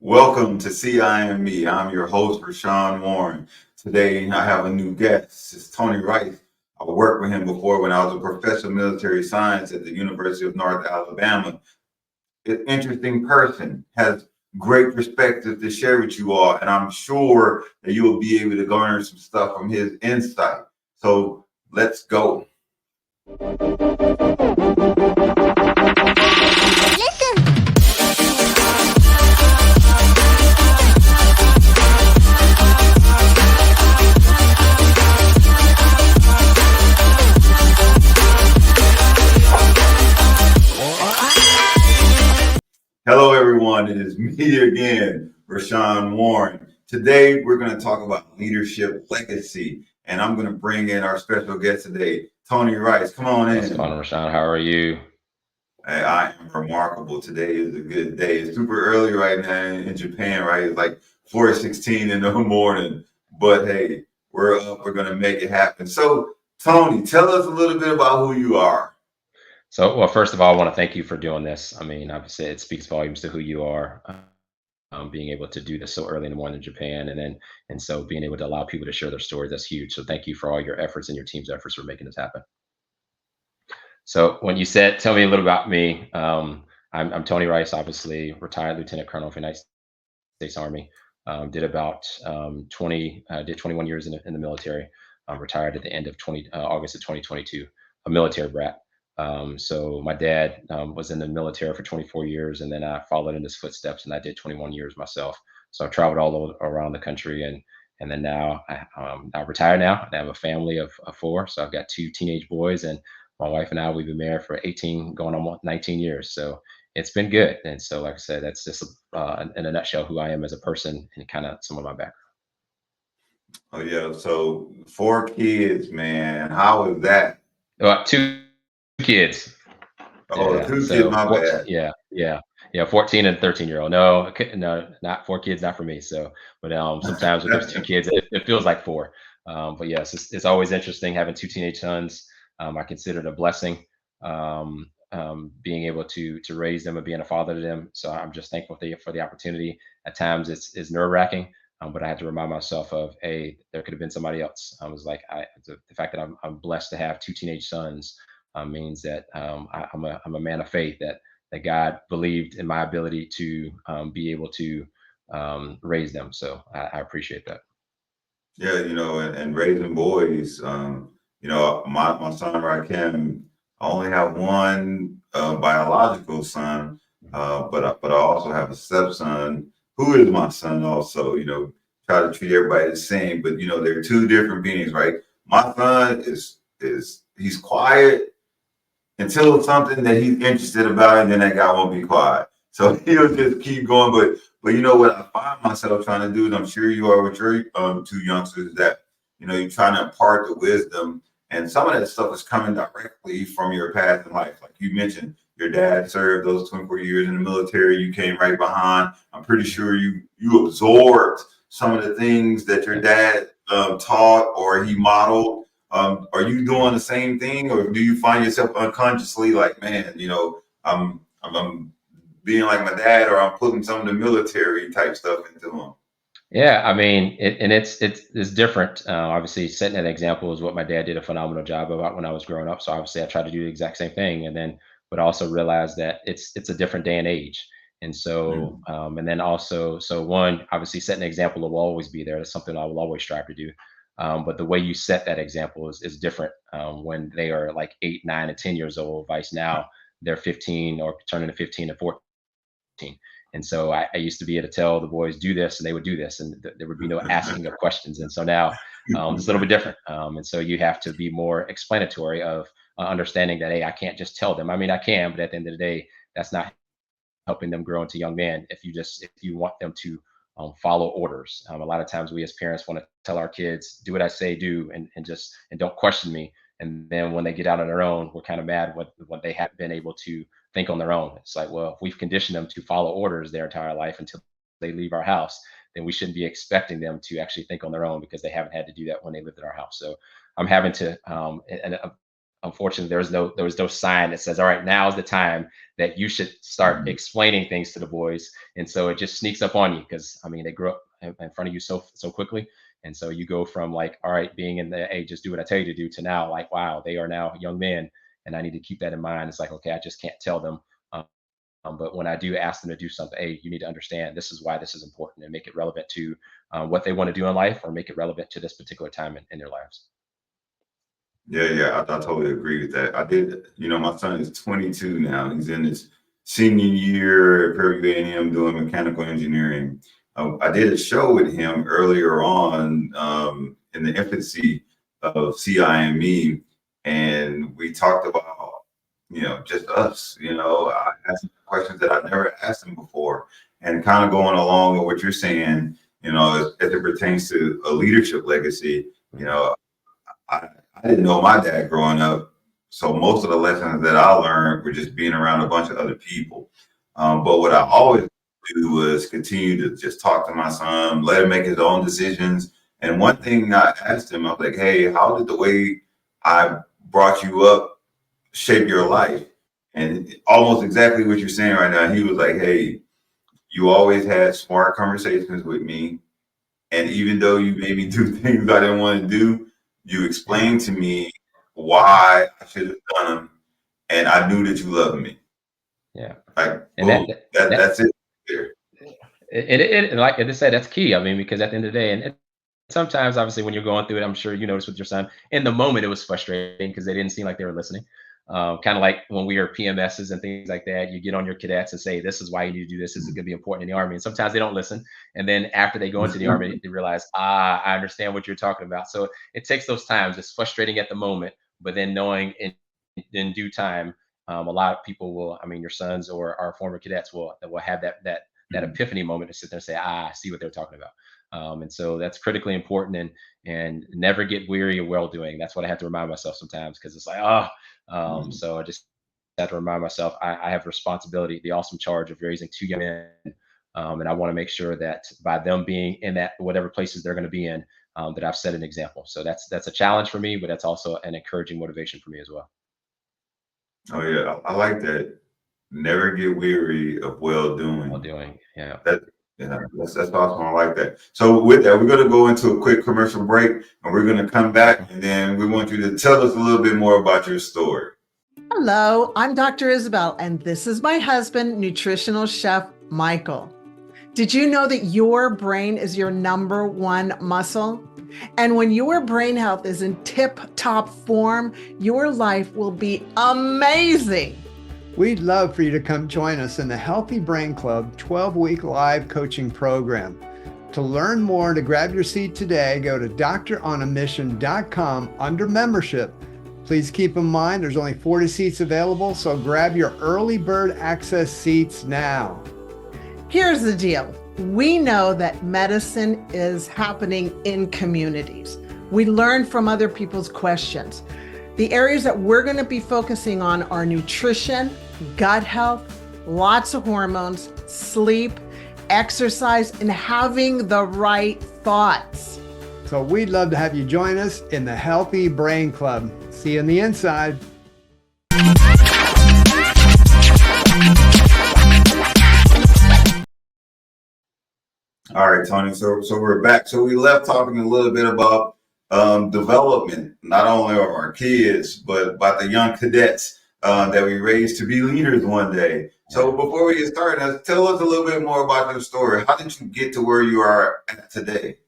Welcome to CIME. I'm your host, Rashawn Warren. Today, I have a new guest. It's Tony Wrice. I worked with him before when I was a professor of military science at the University of North Alabama. An interesting person, has great perspective to share with you all, and I'm sure that you will be able to garner some stuff from his insight. So let's go. Hello, everyone. It is me again, Rashawn Warren. Today, we're going to talk about leadership legacy, and I'm going to bring in our special guest today, Tony Rice. Come on What's going in. on, Rashawn? How are you? Hey, I am remarkable. Today is a good day. It's super early right now in Japan, right? It's like 4:16 in the morning. But hey, we're up. We're going to make it happen. So, Tony, tell us a little bit about who you are. Well, first of all, I want to thank you for doing this. I mean, obviously, it speaks volumes to who you are, being able to do this so early in the morning in Japan, and so being able to allow people to share their stories. That's huge. So, thank you for all your efforts and your team's efforts for making this happen. So, when you said, tell me a little about me. I'm Tony Rice, obviously retired Lieutenant Colonel of the United States Army. Did about 21 years in the military. Retired at the end of August of 2022. A military brat. So my dad was in the military for 24 years, and then I followed in his footsteps, and I did 21 years myself. So I've traveled all around the country, and then now I retired now. I have a family of four, so I've got two teenage boys, and my wife and I, we've been married for 18, going on 19 years. So it's been good. And so, like I said, that's just in a nutshell who I am as a person and kind of some of my background. Oh, yeah. So, four kids, man. How is that? Two kids. Oh, Yeah. two kids, So my 14, bad. yeah, 14 and 13-year-old. No, no, not four kids, not for me. So, but sometimes with those two kids, it feels like four. But yes, it's always interesting having two teenage sons. I consider it a blessing, being able to raise them and being a father to them. So I'm just thankful for the opportunity. At times, it's nerve wracking, but I had to remind myself of, hey, there could have been somebody else. I was like, the fact that I'm blessed to have two teenage sons means that I'm a man of faith, that God believed in my ability to be able to raise them. So I appreciate that. Yeah, and raising boys, my son Rakim, I only have one biological son, but I also have a stepson who is my son also. Try to treat everybody the same, but they're two different beings, right? My son is he's quiet until it's something that he's interested about, and then that guy won't be quiet. So he'll just keep going. But you know what I find myself trying to do, and I'm sure you are with your two youngsters, that you're trying to impart the wisdom, and some of that stuff is coming directly from your path in life. Like you mentioned, your dad served those 24 years in the military. You came right behind. I'm pretty sure you absorbed some of the things that your Yeah. dad taught or he modeled. Are you doing the same thing, or do you find yourself unconsciously like, man, I'm being like my dad, or I'm putting some of the military type stuff into him? Yeah, I mean, it's different. Obviously, setting an example is what my dad did a phenomenal job about when I was growing up. So obviously, I try to do the exact same thing, and then but also realize that it's a different day and age. And so, Mm. and then also, so one, obviously, setting an example will always be there. That's something I will always strive to do. But the way you set that example is different when they are like 8, 9, and 10 years old. Vice now, they're 15 or turning to 15 and 14. And so I used to be able to tell the boys do this, and they would do this, and there would be no asking of questions. And so now it's a little bit different. And so you have to be more explanatory of understanding that, hey, I can't just tell them. I mean, I can, but at the end of the day, that's not helping them grow into young men. If you want them to follow orders, a lot of times we as parents want to tell our kids, do what I say, do, and don't question me. And then when they get out on their own, we're kind of mad what they haven't been able to think on their own. It's like, well, if we've conditioned them to follow orders their entire life until they leave our house, then we shouldn't be expecting them to actually think on their own because they haven't had to do that when they lived in our house. So I'm having to unfortunately, there was no sign that says, all right, now is the time that you should start Mhm. explaining things to the boys. And so it just sneaks up on you because I mean they grow up in front of you so quickly. And so you go from like, all right, being in the hey, just do what I tell you to do to now like, wow, they are now young men. And I need to keep that in mind. It's like, okay, I just can't tell them. But when I do ask them to do something, hey, you need to understand this is why this is important and make it relevant to what they want to do in life or make it relevant to this particular time in their lives. Yeah, yeah, I totally agree with that. I did, my son is 22 now. He's in his senior year at Prairie View A&M doing mechanical engineering. I did a show with him earlier on in the infancy of CIME, and we talked about, just us. I asked him questions that I never asked him before, and kind of going along with what you're saying, as it pertains to a leadership legacy. You Mhm. know, I, I didn't know my dad growing up, so most of the lessons that I learned were just being around a bunch of other people. But what I Mhm. always do was continue to just talk to my son, let him make his own decisions. And one thing I asked him, I was like, "Hey, how did the way I brought you up shape your life?" And almost exactly what you're saying right now. He was like, "Hey, you always had smart conversations with me. And even though you made me do things I didn't want to do, you Yeah. explained to me why I should have done them, and I knew that you loved me. Yeah. Like, And boom, that that's it. There. and like I said, that's key. I mean, because at the end of the day, and sometimes obviously when you're going through it, I'm sure you notice with your son. In the moment, it was frustrating because they didn't seem like they were listening. Kind of like when we are PMSs and things like that, you get on your cadets and say, "This is why you need to do this. This is going to be important in the army." And sometimes they don't listen. And then after they go into the army, they realize, "Ah, I understand what you're talking about." So it takes those times. It's frustrating at the moment, but then knowing in due time, a lot of people will. I mean, your sons or our former cadets will have that epiphany moment to sit there and say, "Ah, I see what they're talking about." And so that's critically important, and never get weary of well doing. That's what I have to remind myself sometimes because it's like, oh, so I just have to remind myself I have responsibility, the awesome charge of raising two young men, and I want to make sure that by them being in that whatever places they're going to be in, that I've set an example. So that's a challenge for me, but that's also an encouraging motivation for me as well. Oh yeah, I like that. Never get weary of well Well doing. doing, yeah. That yeah, that's awesome. I like that. So with that, we're gonna go into a quick commercial break, and we're gonna come back, and then we want you to tell us a little bit more about your story. Hello, I'm Dr. Isabel, and this is my husband, nutritional chef Michael. Did you know that your brain is your number one muscle? And when your brain health is in tip top form, your life will be amazing. We'd love for you to come join us in the Healthy Brain Club 12-week live coaching program. To learn more and to grab your seat today, go to doctoronamission.com under membership. Please keep in mind there's only 40 seats available, so grab your early bird access seats now. Here's the deal. We know that medicine is happening in communities. We learn from other people's questions. The areas that we're going to be focusing on are nutrition, gut health, lots of hormones, sleep, exercise, and having the right thoughts. So we'd love to have you join us in the Healthy Brain Club. See you on the inside. All right, Tony. So we're back. So we left talking a little bit about development, not only of our kids, but about the young cadets that we raised to be leaders one day. So Yeah. before we get started, tell us a little bit more about your story. How did you get to where you are at today?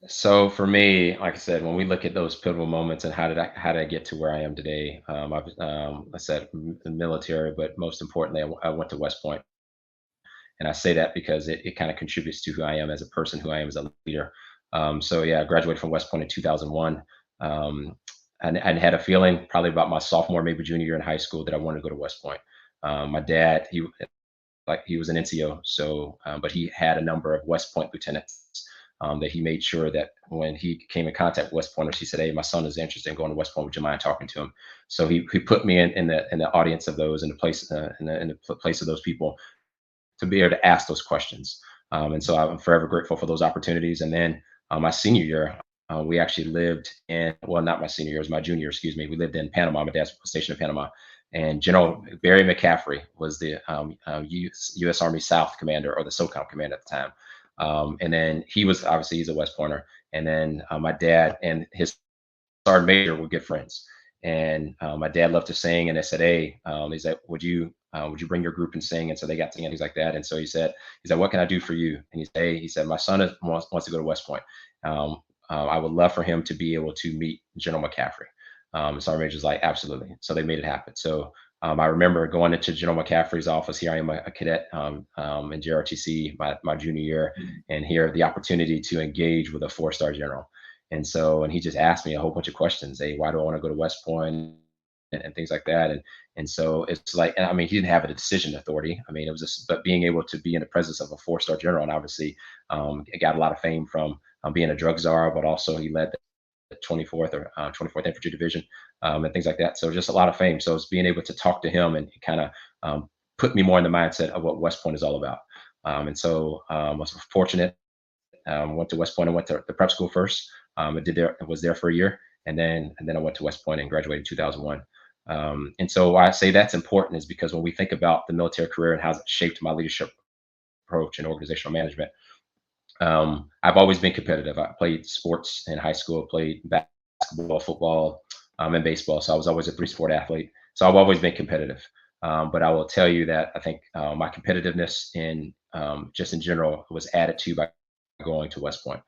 So for me, like I said, when we look at those pivotal moments and how did I get to where I am today? I said the military, but most importantly, I went to West Point, and I say that because it kind of contributes to who I am as a person, who I am as a leader. So yeah, I graduated from West Point in 2001. Um, and had a feeling probably about my sophomore, maybe junior year in high school that I wanted to go to West Point. My dad, he was an NCO, so but he had a number of West Point lieutenants that he made sure that when he came in contact with West Pointers, he said, "Hey, my son is interested in going to West Point. Would you mind talking to him?" So he put me in the audience of those, in the place in the place of those people to be able to ask those questions. And so I'm forever grateful for those opportunities. And then my senior year, we actually lived in, well, not my senior year, it was my junior year, excuse me. We lived in Panama. My dad's stationed in Panama. And General Barry McCaffrey was the U.S. Army South commander, or the SOCOM commander at the time. And then he was, obviously, he's a West Pointer. And then my dad and his sergeant major were good friends. And my dad loved to sing, and they said, "Hey," he said, would you bring your group and sing?" And so they got singing, things like that. And so he said, "What can I do for you?" And he said, "Hey," he said, "My son wants to go to West Point. I would love for him to be able to meet General McCaffrey." Sergeant Major's like, "Absolutely." So they made it happen. So I remember going into General McCaffrey's office. Here I am, a cadet in JRTC, my junior year, and here the opportunity to engage with a 4-star general. And he just asked me a whole bunch of questions. Hey, why do I want to go to West Point? And things like that. And so it's like, and I mean, he didn't have a decision authority. I mean, it was just, but being able to be in the presence of a 4-star general, and obviously got a lot of fame from being a drug czar, but also he led the 24th or 24th Infantry Division and things like that. So just a lot of fame. So it's being able to talk to him, and he kind of put me more in the mindset of what West Point is all about. And so I was fortunate. Went to West Point and went to the prep school first. I was there for a year, and then I went to West Point and graduated in 2001. And so why I say that's important is because when we think about the military career and how it shaped my leadership approach and organizational management, I've always been competitive. I played sports in high school, played basketball, football, and baseball. So I was always a 3-sport athlete. So I've always been competitive. But I will tell you that I think my competitiveness in just in general was added to by going to West Point,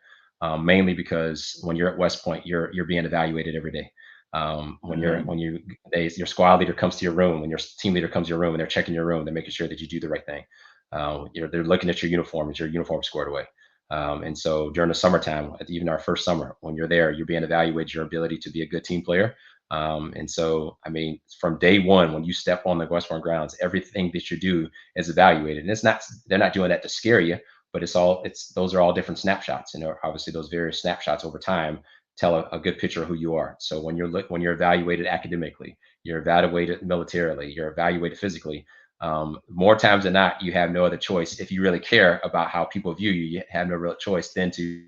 mainly because when you're at West Point, you're being evaluated every day. Your squad leader comes to your room, when your team leader comes to your room, and they're checking your room, they're making sure that you do the right thing. They're looking at your uniform. Is your uniform squared away? And so during the summertime, even our first summer, when you're there, you're being evaluated your ability to be a good team player. And so, I mean, from day one, when you step on the West Point grounds, everything that you do is evaluated. And they're not doing that to scare you, but those are all different snapshots. And obviously those various snapshots over time tell a good picture of who you are. So when you're evaluated academically, you're evaluated militarily, you're evaluated physically, more times than not, you have no other choice. If you really care about how people view you, you have no real choice than to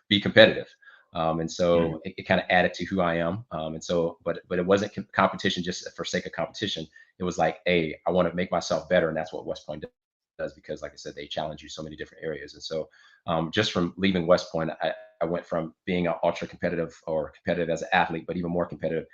be competitive. And so it kind of added to who I am. And so, but it wasn't competition just for sake of competition. It was like, hey, I want to make myself better. And that's what West Point does, because like I said, they challenge you so many different areas. And so just from leaving West Point, I went from being an ultra competitive or competitive as an athlete, but even more competitive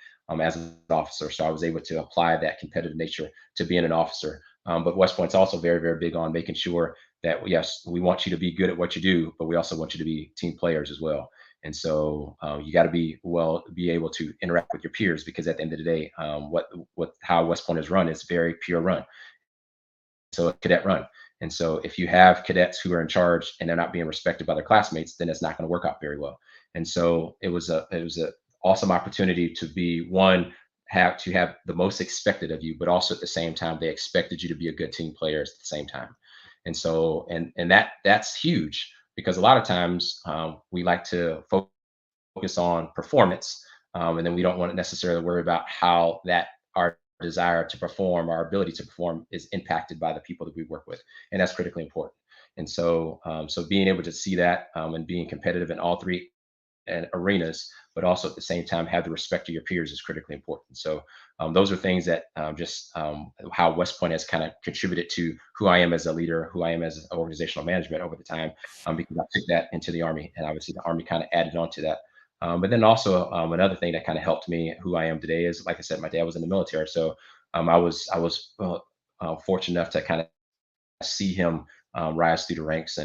as an officer. So I was able to apply that competitive nature to being an officer. But West Point's also very, very big on making sure that, yes, we want you to be good at what you do, but we also want you to be team players as well. And so you got to be able to interact with your peers, because at the end of the day, how West Point is run is very pure run. So a cadet run. And so if you have cadets who are in charge and they're not being respected by their classmates, then it's not going to work out very well. And so it was a awesome opportunity to have the most expected of you, but also at the same time, they expected you to be a good team player at the same time. And so, and that's huge, because a lot of times we like to focus on performance, and then we don't want to necessarily worry about how our desire to perform, our ability to perform, is impacted by the people that we work with, and that's critically important. And so, so being able to see that and being competitive in all three arenas, but also at the same time have the respect of your peers, is critically important. So those are things that how West Point has kind of contributed to who I am as a leader, who I am as organizational management over the time, because I took that into the Army, and obviously the Army kind of added on to that. But then also another thing that kind of helped me who I am today is, like I said, my dad was in the military, so I was fortunate enough to kind of see him rise through the ranks,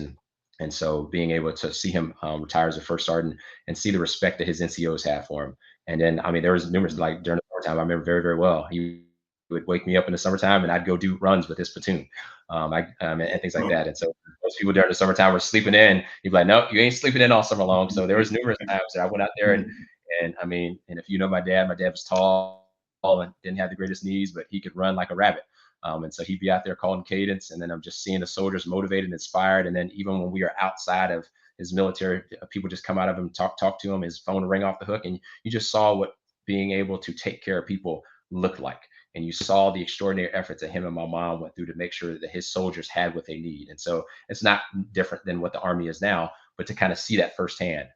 and so being able to see him retire as a first sergeant and see the respect that his NCOs had for him. And then, I mean, there was numerous, like during the summertime, I remember very, very well. He would wake me up in the summertime, and I'd go do runs with his platoon, and things like that. And so most people during the summertime were sleeping in. He'd be like, "No, you ain't sleeping in all summer long." So there was numerous times that I went out there, and I mean, and if you know my dad was tall and didn't have the greatest knees, but he could run like a rabbit. And so he'd be out there calling cadence, and then I'm just seeing the soldiers motivated and inspired. And then even when we are outside of his military, people just come out of him, talk to him, his phone would ring off the hook, and you just saw what being able to take care of people looked like. And you saw the extraordinary efforts that him and my mom went through to make sure that his soldiers had what they need. And so it's not different than what the Army is now, but to kind of see that firsthand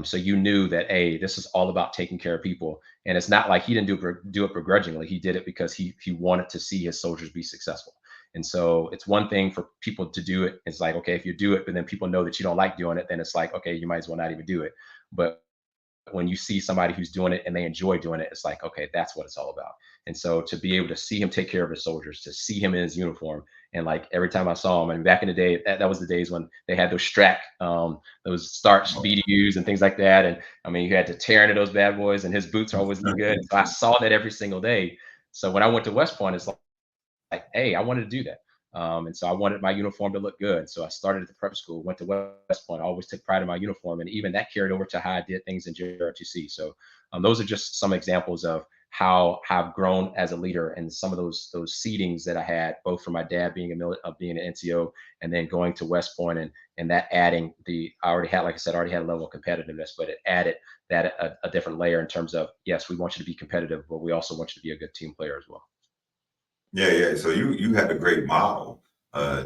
So you knew that, hey, this is all about taking care of people. And it's not like he didn't do it begrudgingly. He did it because he wanted to see his soldiers be successful. And so it's one thing for people to do it. It's like, okay, if you do it, but then people know that you don't like doing it, then it's like, okay, you might as well not even do it. But when you see somebody who's doing it and they enjoy doing it, it's like, okay, that's what it's all about. And so to be able to see him take care of his soldiers, to see him in his uniform, and like every time I saw him, and back in the day, that was the days when they had those those starch BDUs and things like that. And I mean, you had to tear into those bad boys, and his boots are always look good. So I saw that every single day. So when I went to West Point, it's like, hey, I wanted to do that. And so I wanted my uniform to look good. So I started at the prep school, went to West Point. I always took pride in my uniform. And even that carried over to how I did things in JRTC. So those are just some examples of how I've grown as a leader, and some of those seedings that I had, both from my dad being being an NCO, and then going to West Point, and that adding I already had, like I said, I already had a level of competitiveness, but it added that a different layer in terms of, yes, we want you to be competitive, but we also want you to be a good team player as well. Yeah, yeah. So you had a great model. I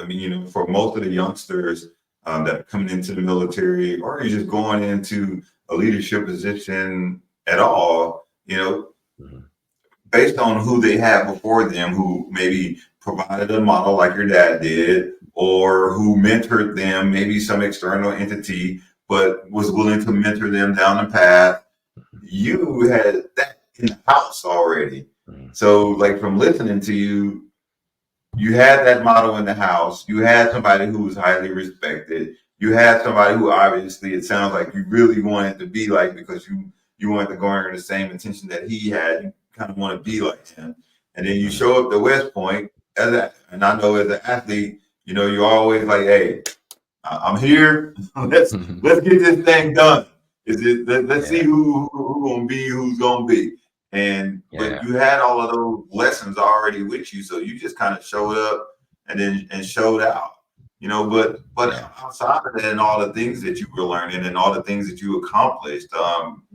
mean, for most of the youngsters that are coming into the military, or you're just going into a leadership position at all, Mhm. based on who they have before them, who maybe provided a model like your dad did, or who mentored them, maybe some external entity, but was willing to mentor them down the path. You had that in the house already. Mhm. So, like, from listening to you, you had that model in the house. You had somebody who was highly respected. You had somebody who, obviously, it sounds like you really wanted to be like, because you wanted to garner the same attention that he had. You kind of want to be like him. And then you Mhm. show up to West Point and I know as an athlete, you're always like, hey, I'm here. let's get this thing done. Let's see Yeah, who gonna be who's gonna be. But yeah, you had all of those lessons already with you, so you just kind of showed up and showed out. But yeah, outside of that, and all the things that you were learning and all the things that you accomplished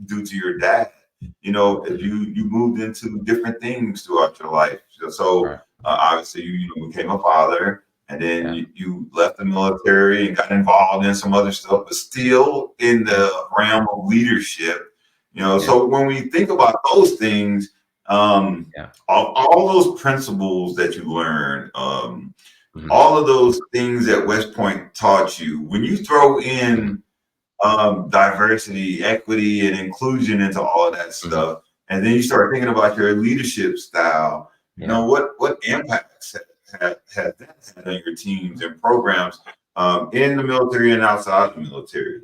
due to your dad, as Mhm. you moved into different things throughout your life. So Right, obviously you became a father, and then yeah, you left the military and got involved in some other stuff, but still in yeah, the realm of leadership. yeah, So when we think about those things, yeah. all those principles that you learned, Mhm. all of those things that West Point taught you, when you throw Mhm. in diversity, equity, and inclusion into all of that Mhm. stuff, and then you start thinking about your leadership style, Yeah. what impacts has that had on your teams and programs in the military and outside the military?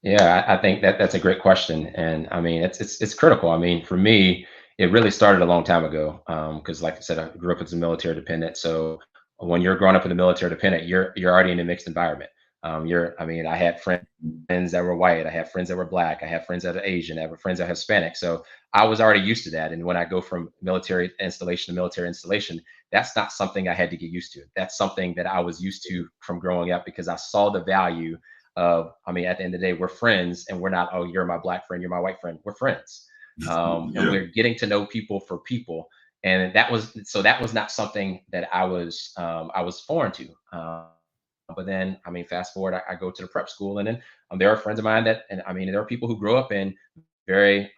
Yeah, I think that's a great question, and I mean, it's critical. I mean, for me, it really started a long time ago, because, like I said, I grew up as a military dependent. So when you're growing up in a military dependent, you're already in a mixed environment. I mean, I had friends that were white, I had friends that were black, I had friends that are Asian, I have friends that are Hispanic. So I was already used to that. And when I go from military installation to military installation, that's not something I had to get used to. That's something that I was used to from growing up, because I saw the value of, I mean, at the end of the day, we're friends, and we're not, oh, you're my black friend, you're my white friend. We're friends. And Yeah. we're getting to know people for people. And that was not something that I was foreign to. But then, I mean, fast forward, I go to the prep school, and then there are friends of mine and I mean, there are people who grow up in very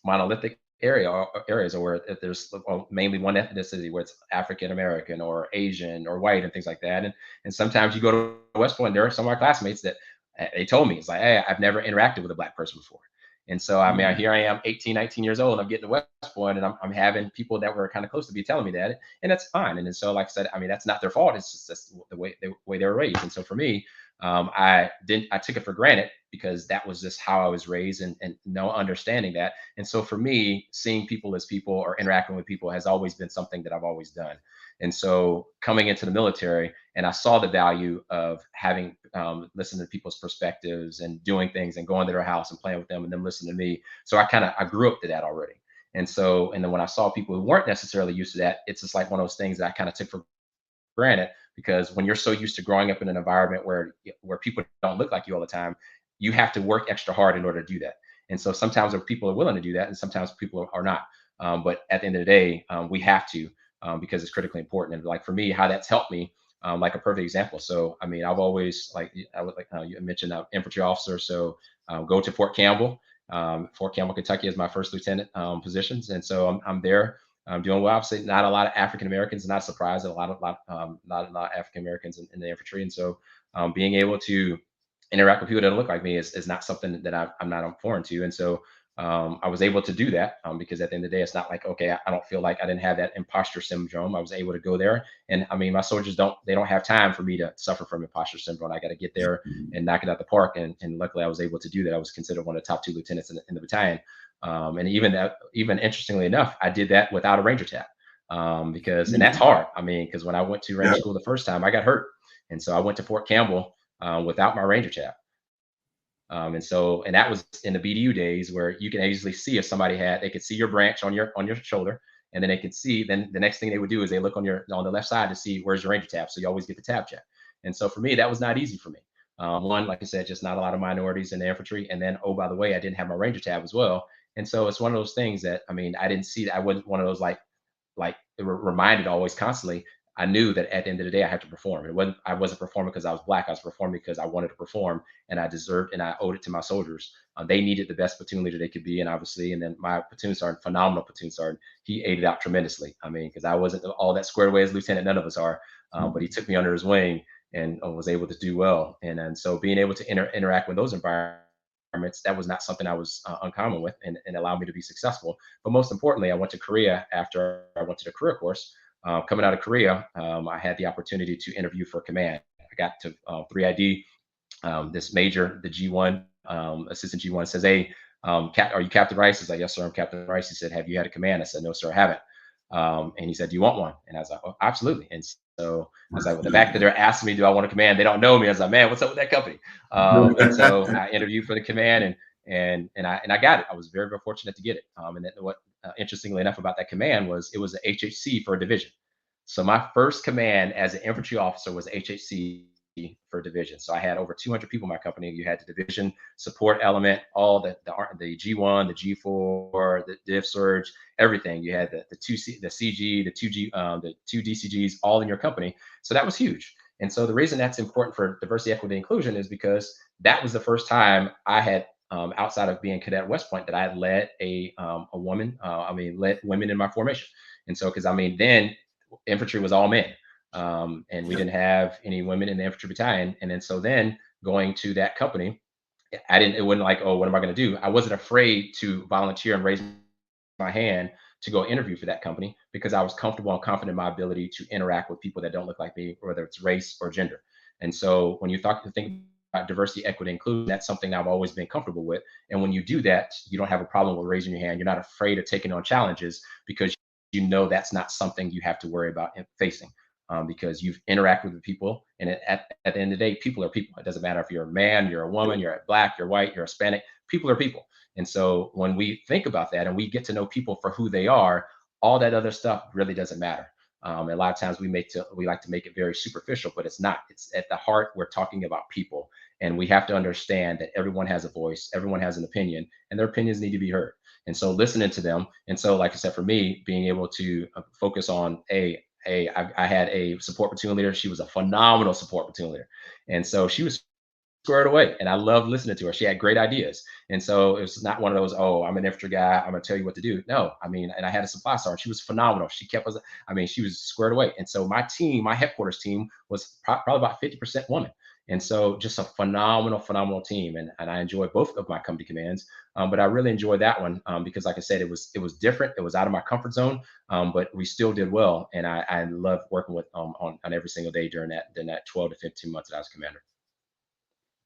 monolithic areas, or if there's mainly one ethnicity, where it's African American or Asian or white and things like that. And sometimes you go to West Point, there are some of our classmates that they told me, it's like, hey, I've never interacted with a black person before. And so, I mean, Mhm. here I am, 18, 19 years old, and I'm getting to West Point, and I'm having people that were kind of close to me telling me that, and that's fine. And then, so, like I said, I mean, that's not their fault. It's just that's the way they were raised. And so for me, I took it for granted, because that was just how I was raised, and no understanding that. And so for me, seeing people as people or interacting with people has always been something that I've always done. And so coming into the military, and I saw the value of having listened to people's perspectives and doing things and going to their house and playing with them and them listening to me. So I grew up to that already. And then when I saw people who weren't necessarily used to that, it's just like one of those things that I kind of took for granted, because when you're so used to growing up in an environment where people don't look like you all the time, you have to work extra hard in order to do that. And so sometimes people are willing to do that, and sometimes people are not. But at the end of the day, we have to, because it's critically important. And like for me, how that's helped me like a perfect example. So, I mean, I've always I would you mentioned infantry officer. So go to Fort Campbell. Fort Campbell, Kentucky is my first lieutenant positions. And so I'm there. I'm doing well. Obviously, not a lot of African Americans. Not surprised that not a lot of African Americans in the infantry. And so being able to interact with people that don't look like me is not something that I'm not foreign to. And so I was able to do that because at the end of the day, it's not like, okay, I don't feel like I didn't have that imposter syndrome. I was able to go there. And I mean, my soldiers they don't have time for me to suffer from imposter syndrome. I got to get there and knock it out the park. And luckily I was able to do that. I was considered one of the top 2 lieutenants in the battalion. And even interestingly enough, I did that without a Ranger tab because, and that's hard. I mean, because when I went to Ranger school the first time, I got hurt. And so I went to Fort Campbell without my Ranger tab. And that was in the BDU days where you can easily see if somebody they could see your branch on your shoulder, and then they could see, then the next thing they would do is they look on the left side to see where's your Ranger tab. So you always get the tab check. And so for me, that was not easy for me. One, like I said, just not a lot of minorities in the infantry. And then, oh, by the way, I didn't have my Ranger tab as well. And so it's one of those things that, I mean, I didn't see that. I wasn't one of those like reminded always constantly. I knew that at the end of the day, I had to perform. I wasn't performing because I was Black. I was performing because I wanted to perform, and I deserved, and I owed it to my soldiers. They needed the best platoon leader they could be, and obviously, and then my platoon sergeant, phenomenal platoon sergeant, he aided out tremendously. I mean, because I wasn't all that squared away as lieutenant, none of us are, but he took me under his wing and was able to do well. And so being able to interact with those environments, that was not something I was uncommon with, and allowed me to be successful. But most importantly, I went to Korea after I went to the career course. Coming out of Korea, I had the opportunity to interview for command. I got to 3ID. This major, the G1, assistant G1 says, "Hey, are you Captain Rice?" I was like, "Yes, sir, I'm Captain Rice." He said, "Have you had a command?" I said, "No, sir, I haven't." And he said, "Do you want one?" And I was like, "Oh, absolutely." And so I was like, "Well, the fact that they're asking me, do I want a command? They don't know me." I was like, "Man, what's up with that company?" And so I interviewed for the command, and I got it. I was very, very fortunate to get it. And then what interestingly enough about that command was it was a HHC for a division. So my first command as an infantry officer was HHC for a division. So I had over 200 people in my company. You had the division support element, all the G1, the G4, the div surge, everything. You had the CG, the 2G, the 2 DCGs, all in your company. So that was huge. And so the reason that's important for diversity, equity, inclusion is because that was the first time I had, outside of being cadet at West Point, that I had led a woman. Led women in my formation. And so, because then infantry was all men, and we didn't have any women in the infantry battalion. And then going to that company, it wasn't like, oh, what am I going to do? I wasn't afraid to volunteer and raise my hand to go interview for that company because I was comfortable and confident in my ability to interact with people that don't look like me, whether it's race or gender. And so when you think about diversity, equity, inclusion, that's something I've always been comfortable with. And when you do that, you don't have a problem with raising your hand. You're not afraid of taking on challenges because you know that's not something you have to worry about facing, because you've interacted with people. And at the end of the day, people are people. It doesn't matter if you're a man, you're a woman, you're Black, you're white, you're Hispanic. People are people. And so when we think about that and we get to know people for who they are, all that other stuff really doesn't matter. A lot of times we like to make it very superficial, but it's not. It's at the heart. We're talking about people, and we have to understand that everyone has a voice, everyone has an opinion, and their opinions need to be heard. And so listening to them. And so, like I said, for me, being able to focus on I had a support platoon leader. She was a phenomenal support platoon leader, and so she was squared away, and I loved listening to her. She had great ideas. And so it was not one of those, oh, I'm an infantry guy, I'm gonna tell you what to do. No, and I had a supply sergeant. She was phenomenal. She kept us, she was squared away. And so my team, my headquarters team, was probably about 50% woman. And so just a phenomenal team. And I enjoyed both of my company commands, but I really enjoyed that one because, like I said, it was different. It was out of my comfort zone, but we still did well. And I loved working with on every single day during that 12 to 15 months that I was commander.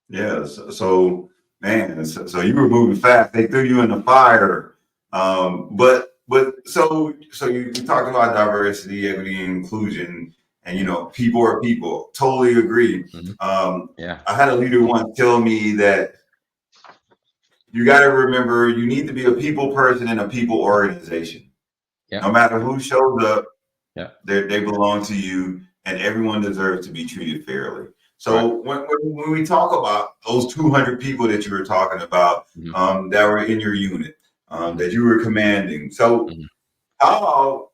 Yeah. So man, so you were moving fast. They threw you in the fire. But so you talked about diversity, equity, and inclusion, and people are people. Totally agree. Yeah. I had a leader once tell me that you got to remember you need to be a people person in a people organization. Yeah. No matter who shows up, yeah, they belong to you, and everyone deserves to be treated fairly. So right. when we talk about those 200 people that you were talking about, that were in your unit, that you were commanding, so how,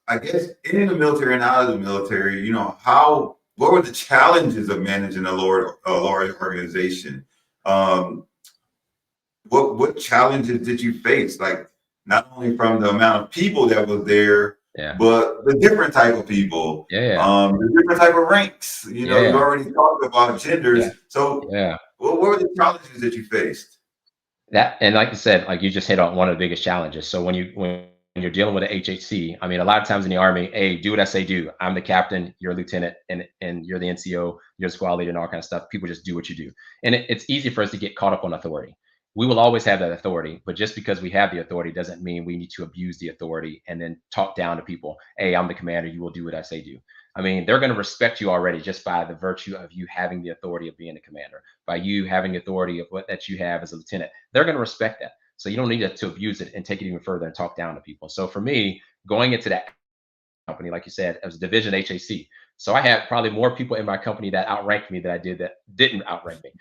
I guess, in the military and out of the military, how what were the challenges of managing a large organization? What challenges did you face? Like, not only from the amount of people that was there, Yeah. but the different type of people, Yeah. the different type of ranks. You know, you Yeah. already talked about genders. Yeah. So, Yeah. what were the challenges that you faced? That, and like you said, like you just hit on one of the biggest challenges. So when you're dealing with an HHC, I mean, a lot of times in the Army, hey, do what I say do. I'm the captain, you're a lieutenant, and you're the NCO, you're the squad leader, and all kind of stuff. People just do what you do, and it's easy for us to get caught up on authority. We will always have that authority, but just because we have the authority doesn't mean we need to abuse the authority and then talk down to people. Hey, I'm the commander, you will do what I say do. I mean, they're going to respect you already just by the virtue of you having the authority of being a commander, by you having authority of what that you have as a lieutenant. They're going to respect that. So you don't need to abuse it and take it even further and talk down to people. So for me, going into that company, like you said, it was division HAC. So I had probably more people in my company that outranked me than I did that didn't outrank me.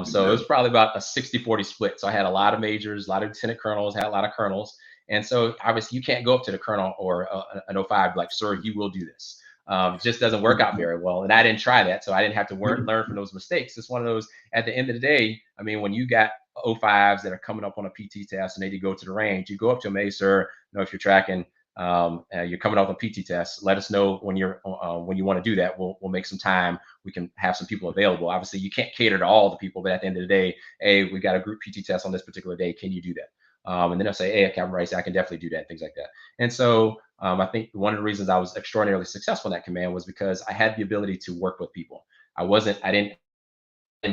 So it was probably about a 60-40 split. So I had a lot of majors, a lot of lieutenant colonels, had a lot of colonels. And so obviously you can't go up to the colonel or an 05 like, sir, you will do this. It just doesn't work out very well. And I didn't try that. So I didn't have to learn from those mistakes. It's one of those, at the end of the day, I mean, when you got 05s that are coming up on a PT test and they need to go to the range, you go up to them, hey, sir, if you're tracking, you're coming off a PT test, let us know when you want to do that. We'll make some time. We can have some people available. Obviously, you can't cater to all the people, but at the end of the day, hey, we got a group PT test on this particular day. Can you do that? And then I'll say, hey, Captain Rice, I can definitely do that, things like that. And so I think one of the reasons I was extraordinarily successful in that command was because I had the ability to work with people. I didn't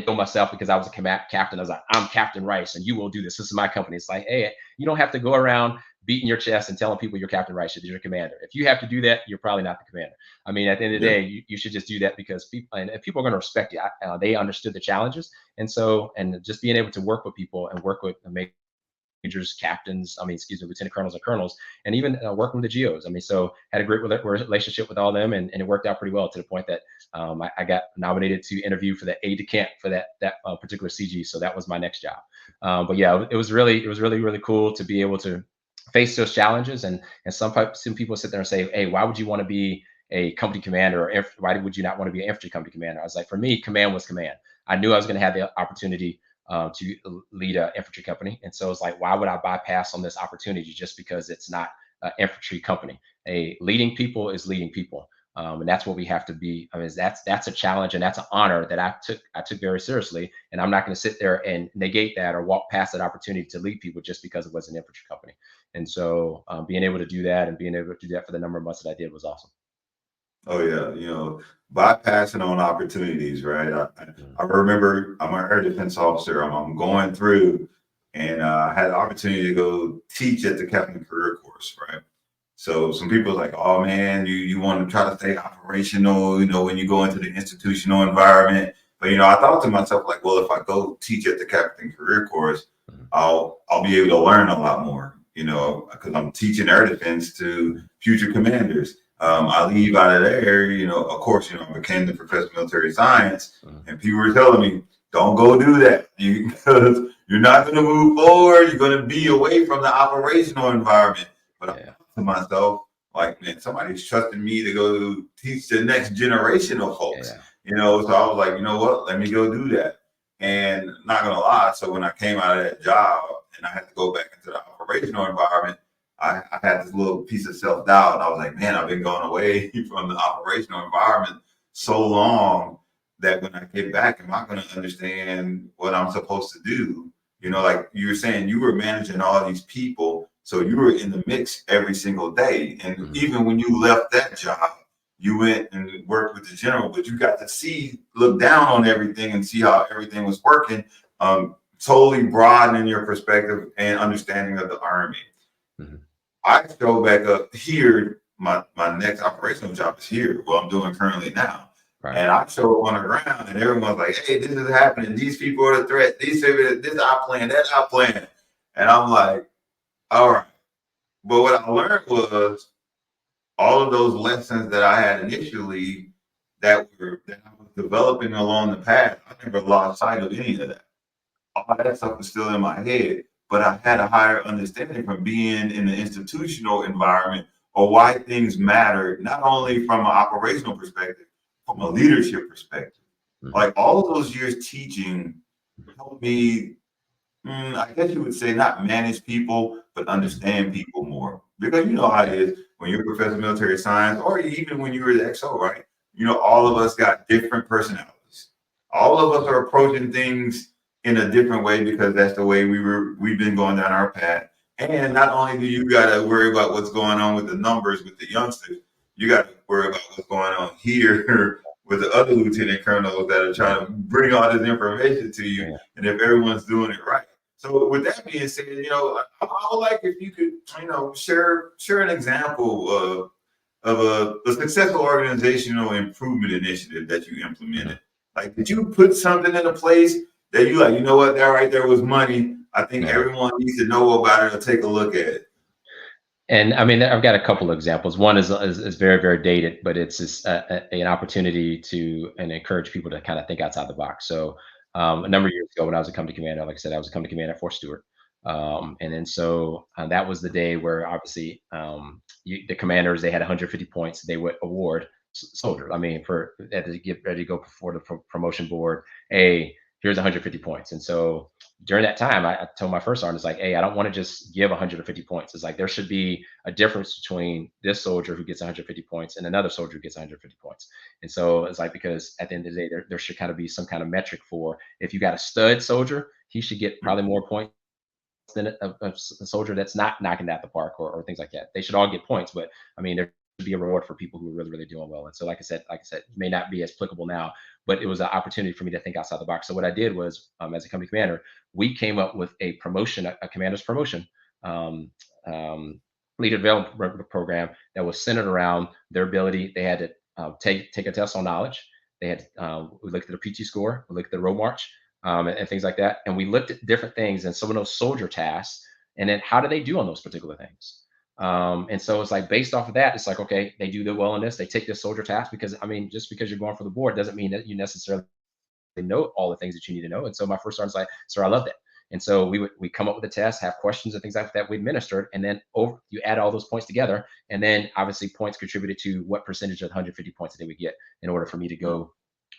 feel myself because I was a captain. I was like, I'm Captain Rice and you will do this. This is my company. It's like, hey, you don't have to go around beating your chest and telling people you're Captain Rice, you're your commander. If you have to do that, you're probably not the commander. I mean, at the end of the day, you should just do that because people, and people are going to respect you. They understood the challenges. And so, and just being able to work with people and work with majors, captains, lieutenant colonels and colonels, and even working with the GOs. I mean, so had a great relationship with all of them, and it worked out pretty well to the point that I got nominated to interview for the aide de camp for that particular CG. So that was my next job. But yeah, it was really cool to be able to face those challenges. And some people sit there and say, hey, why would you want to be a company commander, or why would you not want to be an infantry company commander? I was like, for me, command was command. I knew I was going to have the opportunity to lead an infantry company. And so it's like, why would I bypass on this opportunity just because it's not an infantry company? Leading people is leading people. And that's what we have to be. I mean, that's a challenge, and that's an honor that I took very seriously. And I'm not going to sit there and negate that or walk past that opportunity to lead people just because it was an infantry company. And so being able to do that and being able to do that for the number of months that I did was awesome. Oh yeah, bypassing on opportunities, right? I remember I'm an air defense officer. I'm going through, and I had the opportunity to go teach at the captain career course, right? So some people are like, oh man, you want to try to stay operational, when you go into the institutional environment. But I thought to myself, like, well, if I go teach at the captain career course, I'll be able to learn a lot more, because I'm teaching air defense to future commanders. I leave out of there, of course, I became the professor of military science, and people were telling me, don't go do that because you're not going to move forward. You're going to be away from the operational environment. But I thought to myself, like, man, somebody's trusting me to go teach the next generation of folks, so I was like, you know what, let me go do that. And not going to lie, so when I came out of that job and I had to go back into the operational environment, I had this little piece of self-doubt. I was like, man, I've been going away from the operational environment so long that when I get back, am I going to understand what I'm supposed to do? Like you were saying, you were managing all these people. So you were in the mix every single day. And even when you left that job, you went and worked with the general, but you got to look down on everything and see how everything was working, totally broadening your perspective and understanding of the Army. I show back up here. My next operational job is here, what I'm doing currently now. Right. And I show up on the ground and everyone's like, hey, this is happening. These people are the threat. This our plan, that's our plan. And I'm like, all right. But what I learned was all of those lessons that I had initially that I was developing along the path, I never lost sight of any of that. All that stuff was still in my head. But I had a higher understanding from being in the institutional environment or why things matter, not only from an operational perspective, from a leadership perspective. Mhm. Like all of those years teaching helped me, I guess you would say, not manage people, but understand people more. Because you know how it is when you're a professor of military science, or even when you were the XO, right? You know, all of us got different personalities. All of us are approaching things in a different way because that's the way we've been going down our path. And not only do you got to worry about what's going on with the numbers with the youngsters, you got to worry about what's going on here with the other lieutenant colonels that are trying to bring all this information to you, Yeah. and if everyone's doing it right. So with that being said, you know, I would like if you could, you know, share an example of a successful organizational improvement initiative that you implemented. Like, did you put something in a place that you like, you know what, that right there was money. I think Yeah. everyone needs to know about it or take a look at it. And I mean, I've got a couple of examples. One is very, very dated, but it's just an opportunity to and encourage people to kind of think outside the box. So a number of years ago, when I was a company commander, like I said, I was a company commander at Fort Stewart, and then so that was the day where obviously the commanders, they had 150 points they would award soldiers. I mean, for they had to get ready to go before the promotion board. Hey, here's 150 points, and so during that time, I told my first sergeant, it's like, hey, I don't want to just give 150 points. It's like there should be a difference between this soldier who gets 150 points and another soldier who gets 150 points. And so it's like, because at the end of the day, there should kind of be some kind of metric for, if you got a stud soldier, he should get probably more points than a soldier that's not knocking it out the park, or things like that. They should all get points, but I mean, there should be a reward for people who are really, really doing well. And so, like I said, it may not be as applicable now, but it was an opportunity for me to think outside the box. So what I did was, as a company commander, we came up with a promotion, a commander's promotion, um, um, leader development program that was centered around their ability. They had to take a test on knowledge. They had we looked at the PT score, we looked at the road march, and things like that. And we looked at different things and some of those soldier tasks, and then how do they do on those particular things. And so it's like, based off of that, it's like, okay, they do well in this. They take this soldier task, because I mean, just because you're going for the board doesn't mean that you necessarily know all the things that you need to know. And so my first sergeant's like, sir, I love that. And so we come up with a test, have questions and things like that we administered, and then you add all those points together, and then obviously points contributed to what percentage of the 150 points that they would get in order for me to go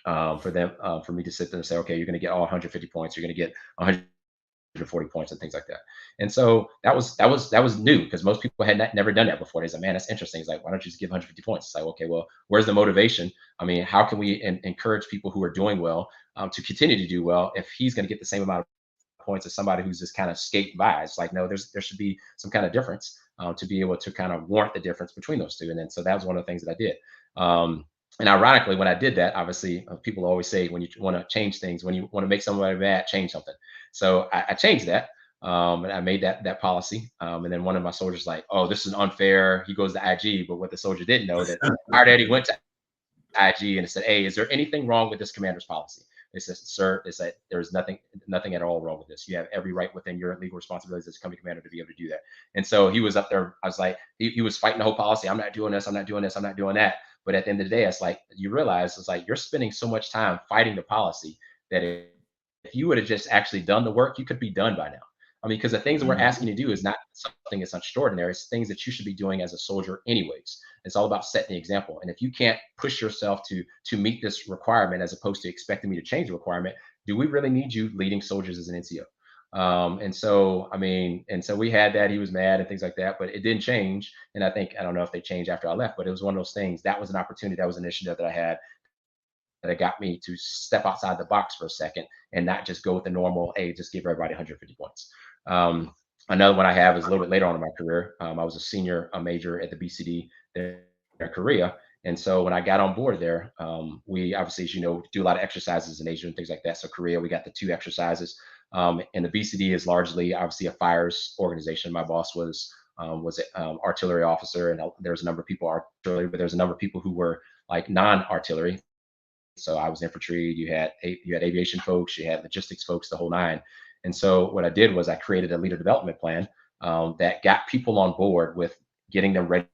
for me to sit there and say, okay, you're going to get all 150 points, you're going to get 140 points and things like that. And so that was new, because most people had never done that before. They said, man, that's interesting. It's like, why don't you just give 150 points? It's like, okay, well, where's the motivation? I mean, how can we encourage people who are doing well to continue to do well if he's going to get the same amount of points as somebody who's just kind of skating by? It's like, no, there should be some kind of difference to be able to kind of warrant the difference between those two. And then so that was one of the things that I did. And ironically, when I did that, obviously, people always say, when you want to change things, when you want to make somebody mad, change something. So I changed that, and I made that policy. And then one of my soldiers like, oh, this is unfair. He goes to IG, but what the soldier didn't know, that our daddy went to IG and said, hey, is there anything wrong with this commander's policy? They said, sir, they said, there's nothing at all wrong with this. You have every right within your legal responsibilities as a company commander to be able to do that. And so he was up there. I was like, he was fighting the whole policy. I'm not doing this. I'm not doing this. I'm not doing that. But at the end of the day, it's like, you realize it's like, you're spending so much time fighting the policy that if you would have just actually done the work, you could be done by now. I mean, because the things that we're asking you to do is not something that's extraordinary. It's things that you should be doing as a soldier anyways. It's all about setting the example. And if you can't push yourself to meet this requirement, as opposed to expecting me to change the requirement, do we really need you leading soldiers as an NCO? And so, I mean, and so we had that. He was mad and things like that, but it didn't change. And I don't know if they changed after I left, but it was one of those things. That was an opportunity. That was an initiative that I had that got me to step outside the box for a second and not just go with the normal, hey, just give everybody 150 points. Another one I have is a little bit later on in my career. I was a senior, a major at the BCD there in Korea. And so when I got on board there, we obviously, as you know, do a lot of exercises in Asia and things like that. So Korea, we got the 2 exercises. And the BCD is largely, obviously, a fires organization. My boss was an artillery officer, and there's a number of people artillery, but there's a number of people who were like non-artillery. So I was infantry. You had aviation folks, you had logistics folks, the whole nine. And so what I did was I created a leader development plan that got people on board with getting them ready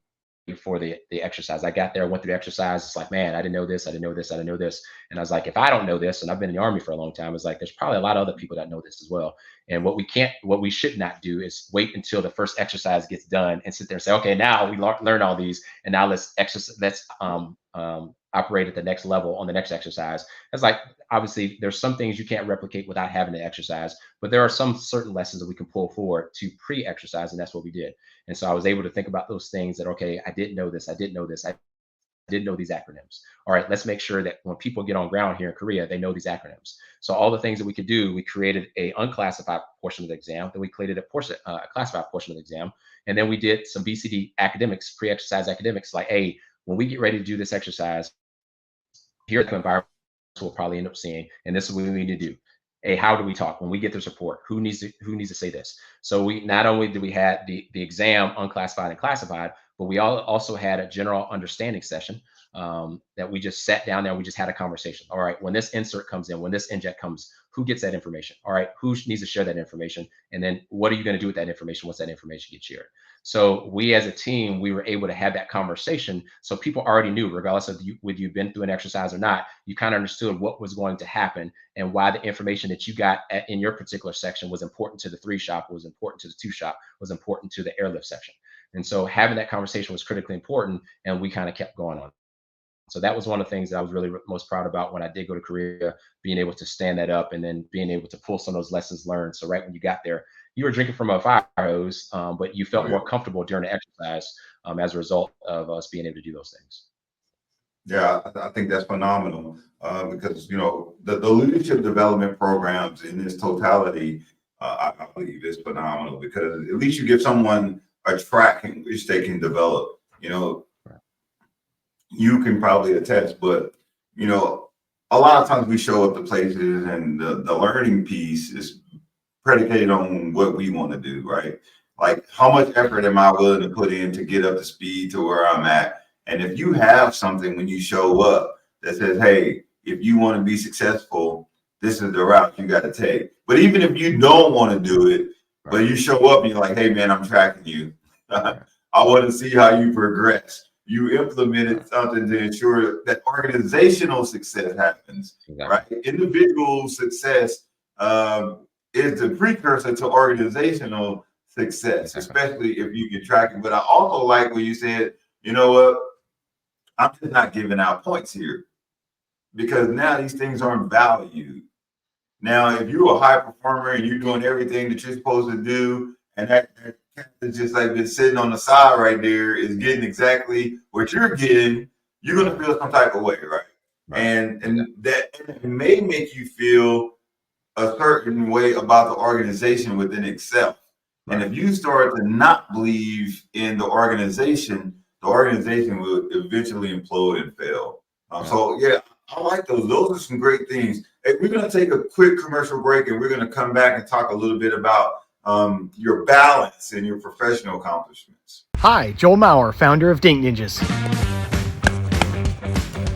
for the exercise. I got there, went through the exercise. It's like, man, I didn't know this, I didn't know this, I didn't know this. And I was like, if I don't know this, and I've been in the Army for a long time, it's like, there's probably a lot of other people that know this as well. And what we should not do is wait until the first exercise gets done and sit there and say, okay, now we learn all these, and now let's operate at the next level on the next exercise. It's like, obviously there's some things you can't replicate without having to exercise, but there are some certain lessons that we can pull forward to pre-exercise, and that's what we did. And so I was able to think about those things that, okay, I didn't know this, I didn't know this, I didn't know these acronyms. All right, let's make sure that when people get on ground here in Korea, they know these acronyms. So all the things that we could do, we created a unclassified portion of the exam, then we created a classified portion of the exam, and then we did some BCD academics, pre-exercise academics, like, hey, when we get ready to do this exercise, here are the environments we'll probably end up seeing, and this is what we need to do. Hey, how do we talk when we get this report? Who needs to say this? So we not only did we had the exam unclassified and classified, but we also had a general understanding session that we just sat down there. We just had a conversation. All right, when this insert comes in, when this inject comes, who gets that information? All right, who needs to share that information? And then what are you going to do with that information once that information gets shared? So we as a team, we were able to have that conversation. So people already knew, regardless of whether you've been through an exercise or not, you kind of understood what was going to happen and why the information that you got in your particular section was important to the 3 shop, was important to the 2 shop, was important to the airlift section. And so having that conversation was critically important, and we kind of kept going on. So that was one of the things that I was really most proud about when I did go to Korea, being able to stand that up and then being able to pull some of those lessons learned. So right when you got there, you were drinking from a fire hose, but you felt more comfortable during the exercise as a result of us being able to do those things. Yeah, I think that's phenomenal because, you know, the leadership development programs in this totality, I believe is phenomenal because at least you give someone a track in which they can develop. You know, you can probably attest, but, you know, a lot of times we show up to places and the learning piece is predicated on what we want to do, right? Like, how much effort am I willing to put in to get up to speed to where I'm at? And if you have something when you show up that says, hey, if you want to be successful, this is the route you got to take. But even if you don't want to do it, but you show up and you're like, hey, man, I'm tracking you. I want to see how you progress. You implemented something to ensure that organizational success happens, right? Individual success is the precursor to organizational success, especially if you can track it. But I also like when you said, you know what, I'm just not giving out points here because now these things aren't valued. Now, if you're a high performer and you're doing everything that you're supposed to do, and that is just like been sitting on the side right there is getting exactly what you're getting, you're going to feel some type of way, right? And that it may make you feel a certain way about the organization within itself. And if you start to not believe in the organization will eventually implode and fail. So yeah, I like those. Those are some great things. Hey, we're going to take a quick commercial break and we're going to come back and talk a little bit about your balance and your professional accomplishments. Hi, Joel Maurer, founder of Dink Ninjas.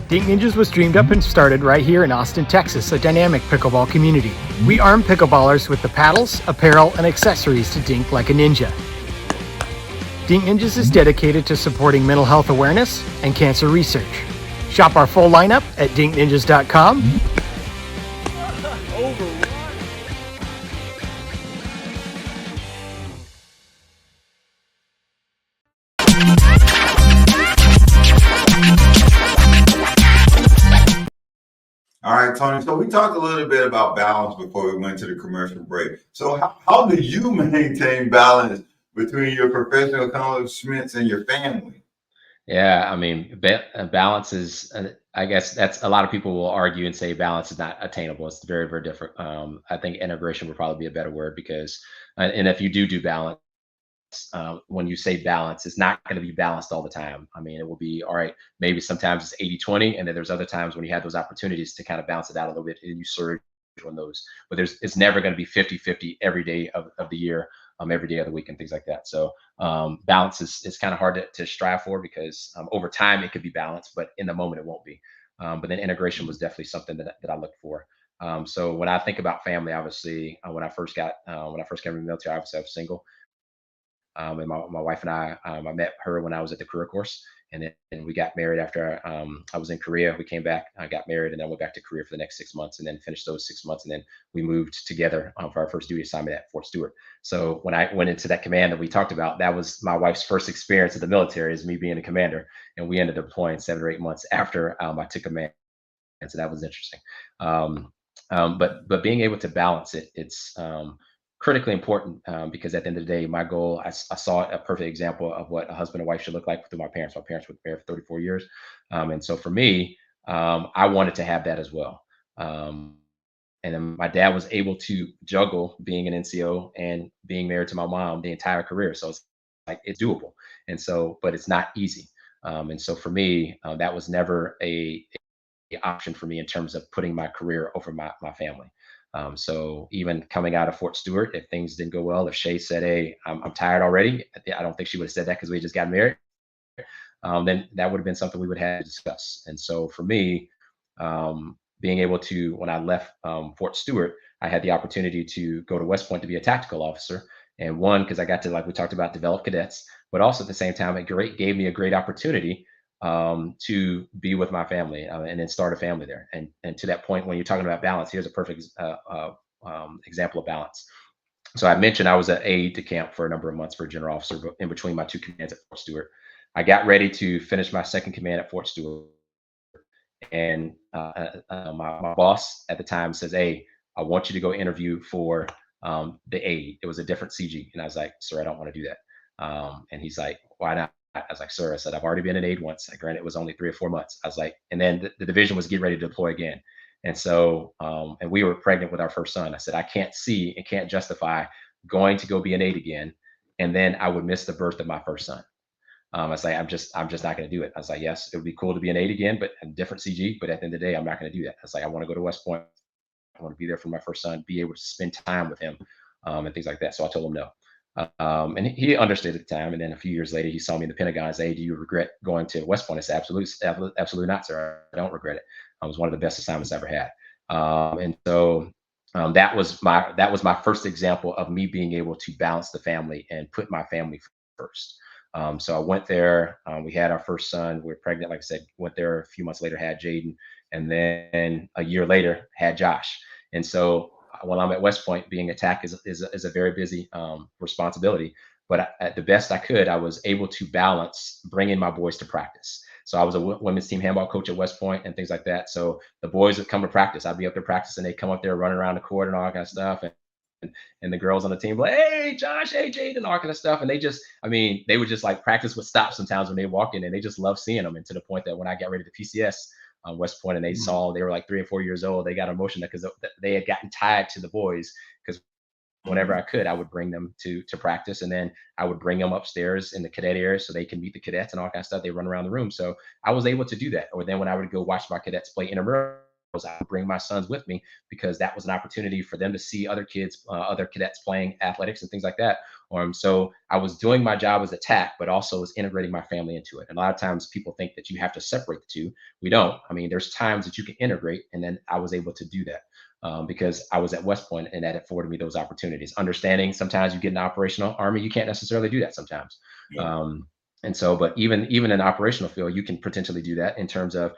Dink Ninjas was dreamed up and started right here in Austin, Texas, a dynamic pickleball community. We arm pickleballers with the paddles, apparel, and accessories to dink like a ninja. Dink Ninjas is dedicated to supporting mental health awareness and cancer research. Shop our full lineup at dinkninjas.com. All right, Tony. So we talked a little bit about balance before we went to the commercial break. So how do you maintain balance between your professional accomplishments and your family? Yeah, I mean, balance is, I guess that's a lot of people will argue and say balance is not attainable. It's very, very different. I think integration would probably be a better word because, and if you do balance, when you say balance, it's not going to be balanced all the time. I mean, it will be, all right, maybe sometimes it's 80-20, and then there's other times when you have those opportunities to kind of balance it out a little bit and you surge on those. But it's never going to be 50-50 every day of the year, every day of the week and things like that. So balance is kind of hard to strive for because over time it could be balanced, but in the moment it won't be. But then integration was definitely something that I looked for. So when I think about family, obviously, when I first came to the military, obviously I was single. And my wife and I met her when I was at the career course, and then we got married after I was in Korea. We came back, I got married, and then went back to Korea for the next 6 months, and then finished those 6 months, and then we moved together for our first duty assignment at Fort Stewart. So when I went into that command that we talked about, that was my wife's first experience in the military, as me being a commander, and we ended up deploying 7 or 8 months after I took command, and so that was interesting. But being able to balance it, it's critically important, because at the end of the day, my goal, I saw a perfect example of what a husband and wife should look like through my parents. My parents were married for 34 years. And so for me, I wanted to have that as well. And then my dad was able to juggle being an NCO and being married to my mom the entire career. So it's like, it's doable. And so, but it's not easy. And so for me, that was never a option for me in terms of putting my career over my family. So even coming out of Fort Stewart, if things didn't go well, if Shay said, "Hey, I'm tired already," I don't think she would have said that because we just got married. Then that would have been something we would have to discuss. And so for me, being able to, when I left Fort Stewart, I had the opportunity to go to West Point to be a tactical officer. And one, because I got to, like we talked about, develop cadets, but also at the same time, gave me a great opportunity to be with my family, and then start a family there. And to that point, when you're talking about balance, here's a perfect example of balance. So I mentioned I was an aide de camp for a number of months for a general officer, but in between my two commands at Fort Stewart. I got ready to finish my second command at Fort Stewart, and my boss at the time says, "Hey, I want you to go interview for the aide." It was a different CG, and I was like, "Sir, I don't want to do that." And he's like, "Why not?" I was like, "Sir," I said, "I've already been an aide once. Granted, it was only 3 or 4 months." I was like, and then the division was getting ready to deploy again. And so, and we were pregnant with our first son. I said, "I can't see and can't justify going to go be an aide again, and then I would miss the birth of my first son." I was like, I'm just not going to do it. I was like, yes, it would be cool to be an aide again, but a different CG. But at the end of the day, I'm not going to do that. I was like, I want to go to West Point. I want to be there for my first son, be able to spend time with him, and things like that. So I told him no. And he understood at the time. And then a few years later, he saw me in the Pentagon and said, "Hey, do you regret going to West Point?" I said, absolutely not, sir. I don't regret it. It was one of the best assignments I ever had. And so that was my first example of me being able to balance the family and put my family first. So I went there. We had our first son. We were pregnant, like I said. Went there a few months later, had Jaden, and then a year later had Josh. And so while I'm at West Point, being attacked is a very busy responsibility. But at the best I could, I was able to balance bringing my boys to practice. So I was a women's team handball coach at West Point and things like that. So the boys would come to practice. I'd be up there practicing. They'd come up there running around the court and all that kind of stuff. And the girls on the team were like, "Hey, Josh, hey, Jade," and all kind of stuff. And they just, I mean, they would just like practice would stop sometimes when they walk in, and they just love seeing them. And to the point that when I got ready to PCS West Point, and they were like 3 or 4 years old, they got emotional because they had gotten tied to the boys. Because whenever I could, I would bring them to practice, and then I would bring them upstairs in the cadet area so they can meet the cadets and all kind of stuff. They run around the room, so I was able to do that. Or then when I would go watch my cadets play intramurals, I would bring my sons with me because that was an opportunity for them to see other kids, other cadets playing athletics and things like that. So I was doing my job as a TAC, but also was integrating my family into it. And a lot of times people think that you have to separate the two. We don't. I mean, there's times that you can integrate, and then I was able to do that. Because I was at West Point, and that afforded me those opportunities. Understanding sometimes you get an operational army, you can't necessarily do that sometimes. Yeah. And so, but even in an operational field, you can potentially do that in terms of,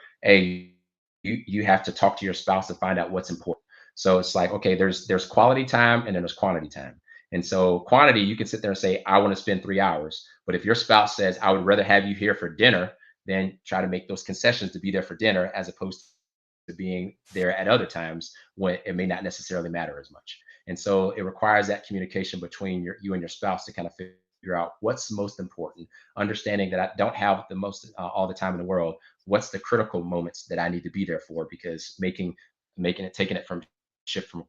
you have to talk to your spouse to find out what's important. So it's like, okay, there's quality time and then there's quantity time. And so quantity, you can sit there and say, "I want to spend 3 hours." But if your spouse says, "I would rather have you here for dinner," then try to make those concessions to be there for dinner, as opposed to being there at other times when it may not necessarily matter as much. And so it requires that communication between you and your spouse to kind of figure out what's most important, understanding that I don't have the most all the time in the world. What's the critical moments that I need to be there for? Because taking it from shift from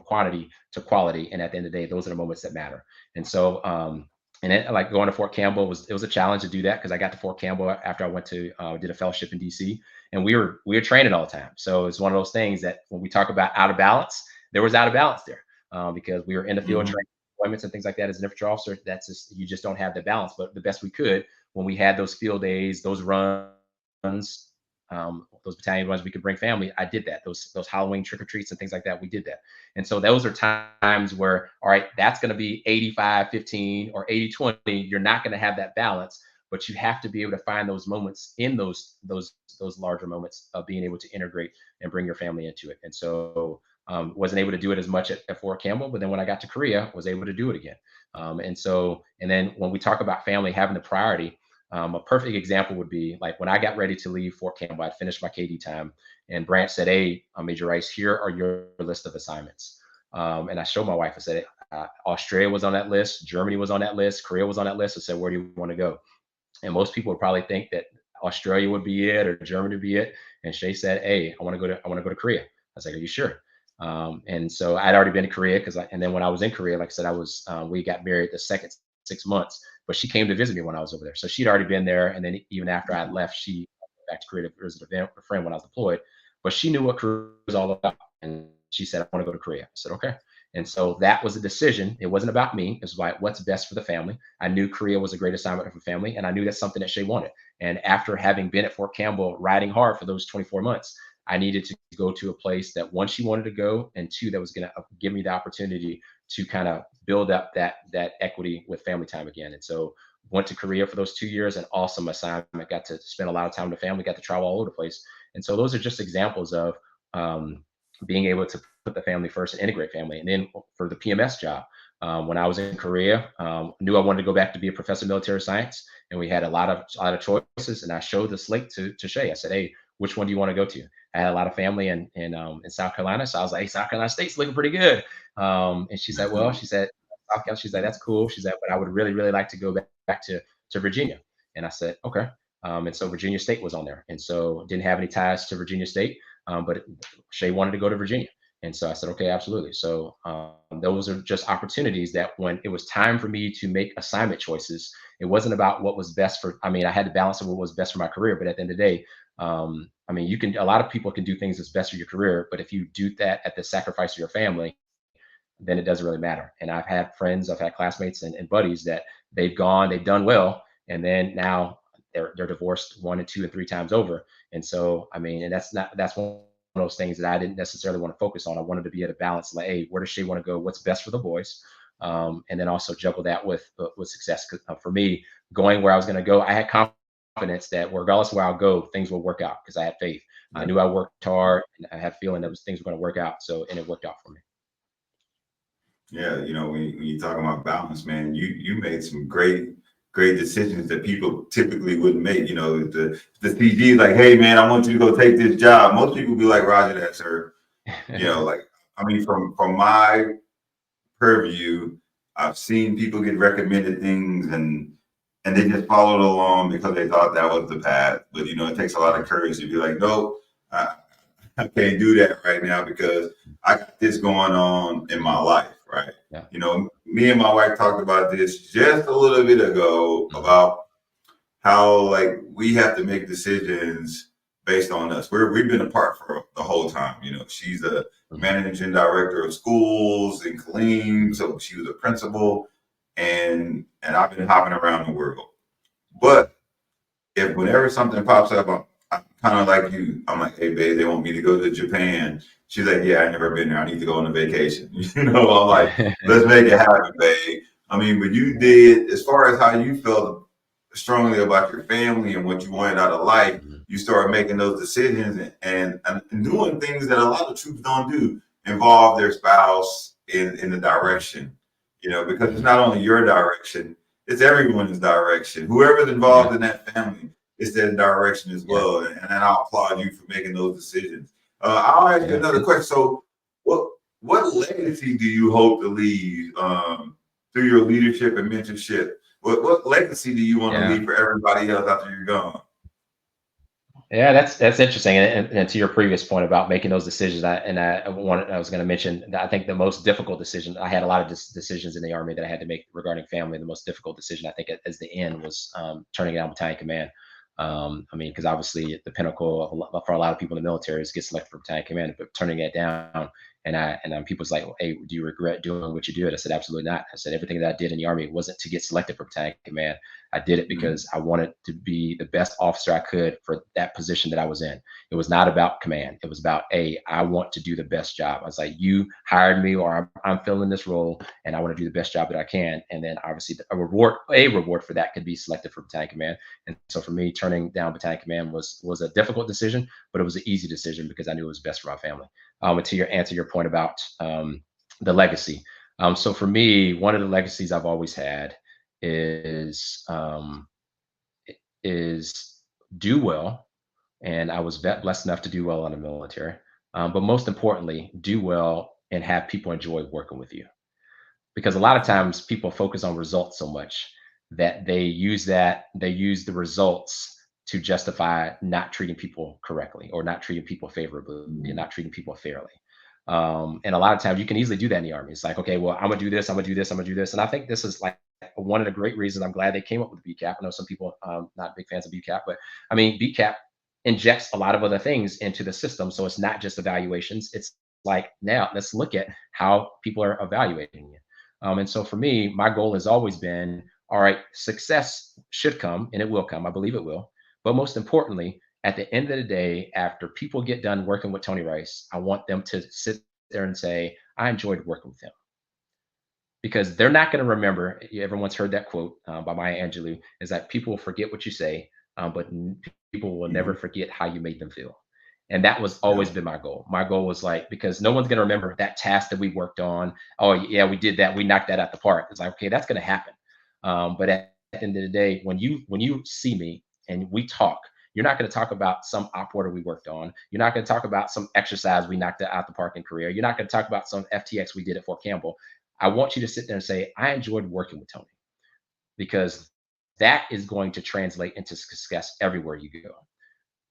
quantity to quality, and at the end of the day, those are the moments that matter. And so and it, like going to Fort Campbell was a challenge to do that, because I got to Fort Campbell after I went to did a fellowship in DC, and we were training all the time. So it's one of those things that when we talk about out of balance, there was out of balance there, because we were in the field training deployments and things like that as an infantry officer. That's just, you just don't have the balance. But the best we could, when we had those field days, those runs, those battalion ones, we could bring family. I did that. Those Halloween trick or treats and things like that, we did that. And so those are times where, all right, that's going to be 85-15 or 80-20. You're not going to have that balance, but you have to be able to find those moments in those larger moments of being able to integrate and bring your family into it. And so wasn't able to do it as much at Fort Campbell, but then when I got to Korea, was able to do it again. And then when we talk about family having the priority, a perfect example would be like when I got ready to leave Fort Campbell, I finished my KD time, and Branch said, "Hey, Major Rice, here are your list of assignments." And I showed my wife. I said, Australia was on that list, Germany was on that list, Korea was on that list. I said, "Where do you want to go?" And most people would probably think that Australia would be it or Germany would be it. And Shay said, "Hey, I want to go to Korea." I was like, "Are you sure?" And so I'd already been to Korea and then when I was in Korea, like I said, we got married the second 6 months, but she came to visit me when I was over there. So she'd already been there. And then even after I left, she went back to Korea to visit a friend when I was deployed, but she knew what Korea was all about. And she said, "I want to go to Korea." I said, "Okay." And so that was a decision. It wasn't about me. It was like, what's best for the family. I knew Korea was a great assignment for family. And I knew that's something that Shay wanted. And after having been at Fort Campbell, riding hard for those 24 months, I needed to go to a place that one, she wanted to go, and two, that was going to give me the opportunity to kind of build up that equity with family time again. And so went to Korea for those 2 years, an awesome assignment. Got to spend a lot of time with the family, got to travel all over the place. And so those are just examples of being able to put the family first and integrate family. And then for the PMS job, when I was in Korea, knew I wanted to go back to be a professor of military science, and we had a lot of choices. And I showed the slate to Shay. I said, "Hey, which one do you want to go to?" I had a lot of family in South Carolina, so I was like, "Hey, South Carolina State's looking pretty good." And she said, "Well," she said, "South Carolina." She's like, "That's cool." She said, "But I would really, really like to go back to Virginia." And I said, "Okay." And so Virginia State was on there, and so didn't have any ties to Virginia State, but Shay wanted to go to Virginia. And so I said, "Okay, absolutely." So those are just opportunities that when it was time for me to make assignment choices, it wasn't about what was best for, I mean, I had to balance what was best for my career, but at the end of the day, I mean, a lot of people can do things that's best for your career, but if you do that at the sacrifice of your family, then it doesn't really matter. And I've had friends, I've had classmates and buddies that they've done well, and then now they're divorced 1 and 2 and 3 times over. And so, I mean, and that's one of those things that I didn't necessarily want to focus on. I wanted to be at a balance, like, hey, where does she want to go? What's best for the boys? And then also juggle that with success. 'Cause, for me, going where I was going to go, I had confidence that regardless of where I'll go, things will work out because I had faith. I knew I worked hard, and I had a feeling that things were going to work out. So, and it worked out for me. Yeah, when you talk about balance, man, you made some great decisions that people typically wouldn't make. The CG like, "Hey man, I want you to go take this job." Most people be like, "Roger that, sir." Like, I mean, from my purview, I've seen people get recommended things and they just followed along because they thought that was the path. But it takes a lot of courage to be like, "No, I can't do that right now because I got this going on in my life," right? Yeah. Me and my wife talked about this just a little bit ago about how like we have to make decisions based on us. We've been apart for the whole time. She's a managing director of schools in Killeen, so she was a principal, and I've been hopping around the world. But whenever something pops up, I'm kind of like you. I'm like, "Hey, babe, they want me to go to Japan." She's like, "Yeah, I've never been there. I need to go on a vacation." I'm like, "Let's make it happen, babe." I mean, but you did, as far as how you felt strongly about your family and what you wanted out of life, you started making those decisions and doing things that a lot of troops don't do, involve their spouse in the direction, because it's not only your direction, it's everyone's direction. Whoever's involved in that family, it's their direction as well. And I applaud you for making those decisions. I'll ask you another question. So what legacy do you hope to leave through your leadership and mentorship? What legacy do you want to leave for everybody else after you're gone? Yeah, that's interesting. And to your previous point about making those decisions, I was going to mention that I think the most difficult decision, I had a lot of decisions in the Army that I had to make regarding family. The most difficult decision, I think, as the end was turning down battalion command. I mean, because obviously the pinnacle for a lot of people in the military is get selected for battalion command, but turning it down people's like, hey, do you regret doing what you did? I said, absolutely not. I said, everything that I did in the Army wasn't to get selected for battalion command. I did it because I wanted to be the best officer I could for that position that I was in. It was not about command. It was about, I want to do the best job. I was like, you hired me, or I'm filling this role, and I want to do the best job that I can. And then obviously a reward for that could be selected for battalion command. And so for me, turning down battalion command was a difficult decision, but it was an easy decision because I knew it was best for my family. And to answer your point about the legacy. So for me, one of the legacies I've always had is do well. And I was blessed enough to do well in the military. But most importantly, do well and have people enjoy working with you. Because a lot of times people focus on results so much that they use the results to justify not treating people correctly, or not treating people favorably, and not treating people fairly. And a lot of times you can easily do that in the Army. It's like, okay, well, I'm gonna do this, I'm gonna do this, I'm gonna do this. And I think this is like one of the great reasons I'm glad they came up with BCAP. I know some people not big fans of BCAP, but I mean, BCAP injects a lot of other things into the system. So it's not just evaluations. It's like, now let's look at how people are evaluating you. And so for me, my goal has always been, all right, success should come, and it will come. I believe it will. But most importantly, at the end of the day, after people get done working with Tony Wrice, I want them to sit there and say, I enjoyed working with him. Because they're not going to remember, everyone's heard that quote by Maya Angelou, is that people will forget what you say, but people will never forget how you made them feel. And that was always been my goal. My goal was like, because no one's going to remember that task that we worked on. Oh yeah, we did that. We knocked that out the park. It's like, okay, that's going to happen. But at the end of the day, when you see me and we talk, you're not going to talk about some op order we worked on. You're not going to talk about some exercise we knocked out the park in Korea. You're not going to talk about some FTX we did at Fort Campbell. I want you to sit there and say, I enjoyed working with Tony, because that is going to translate into success everywhere you go.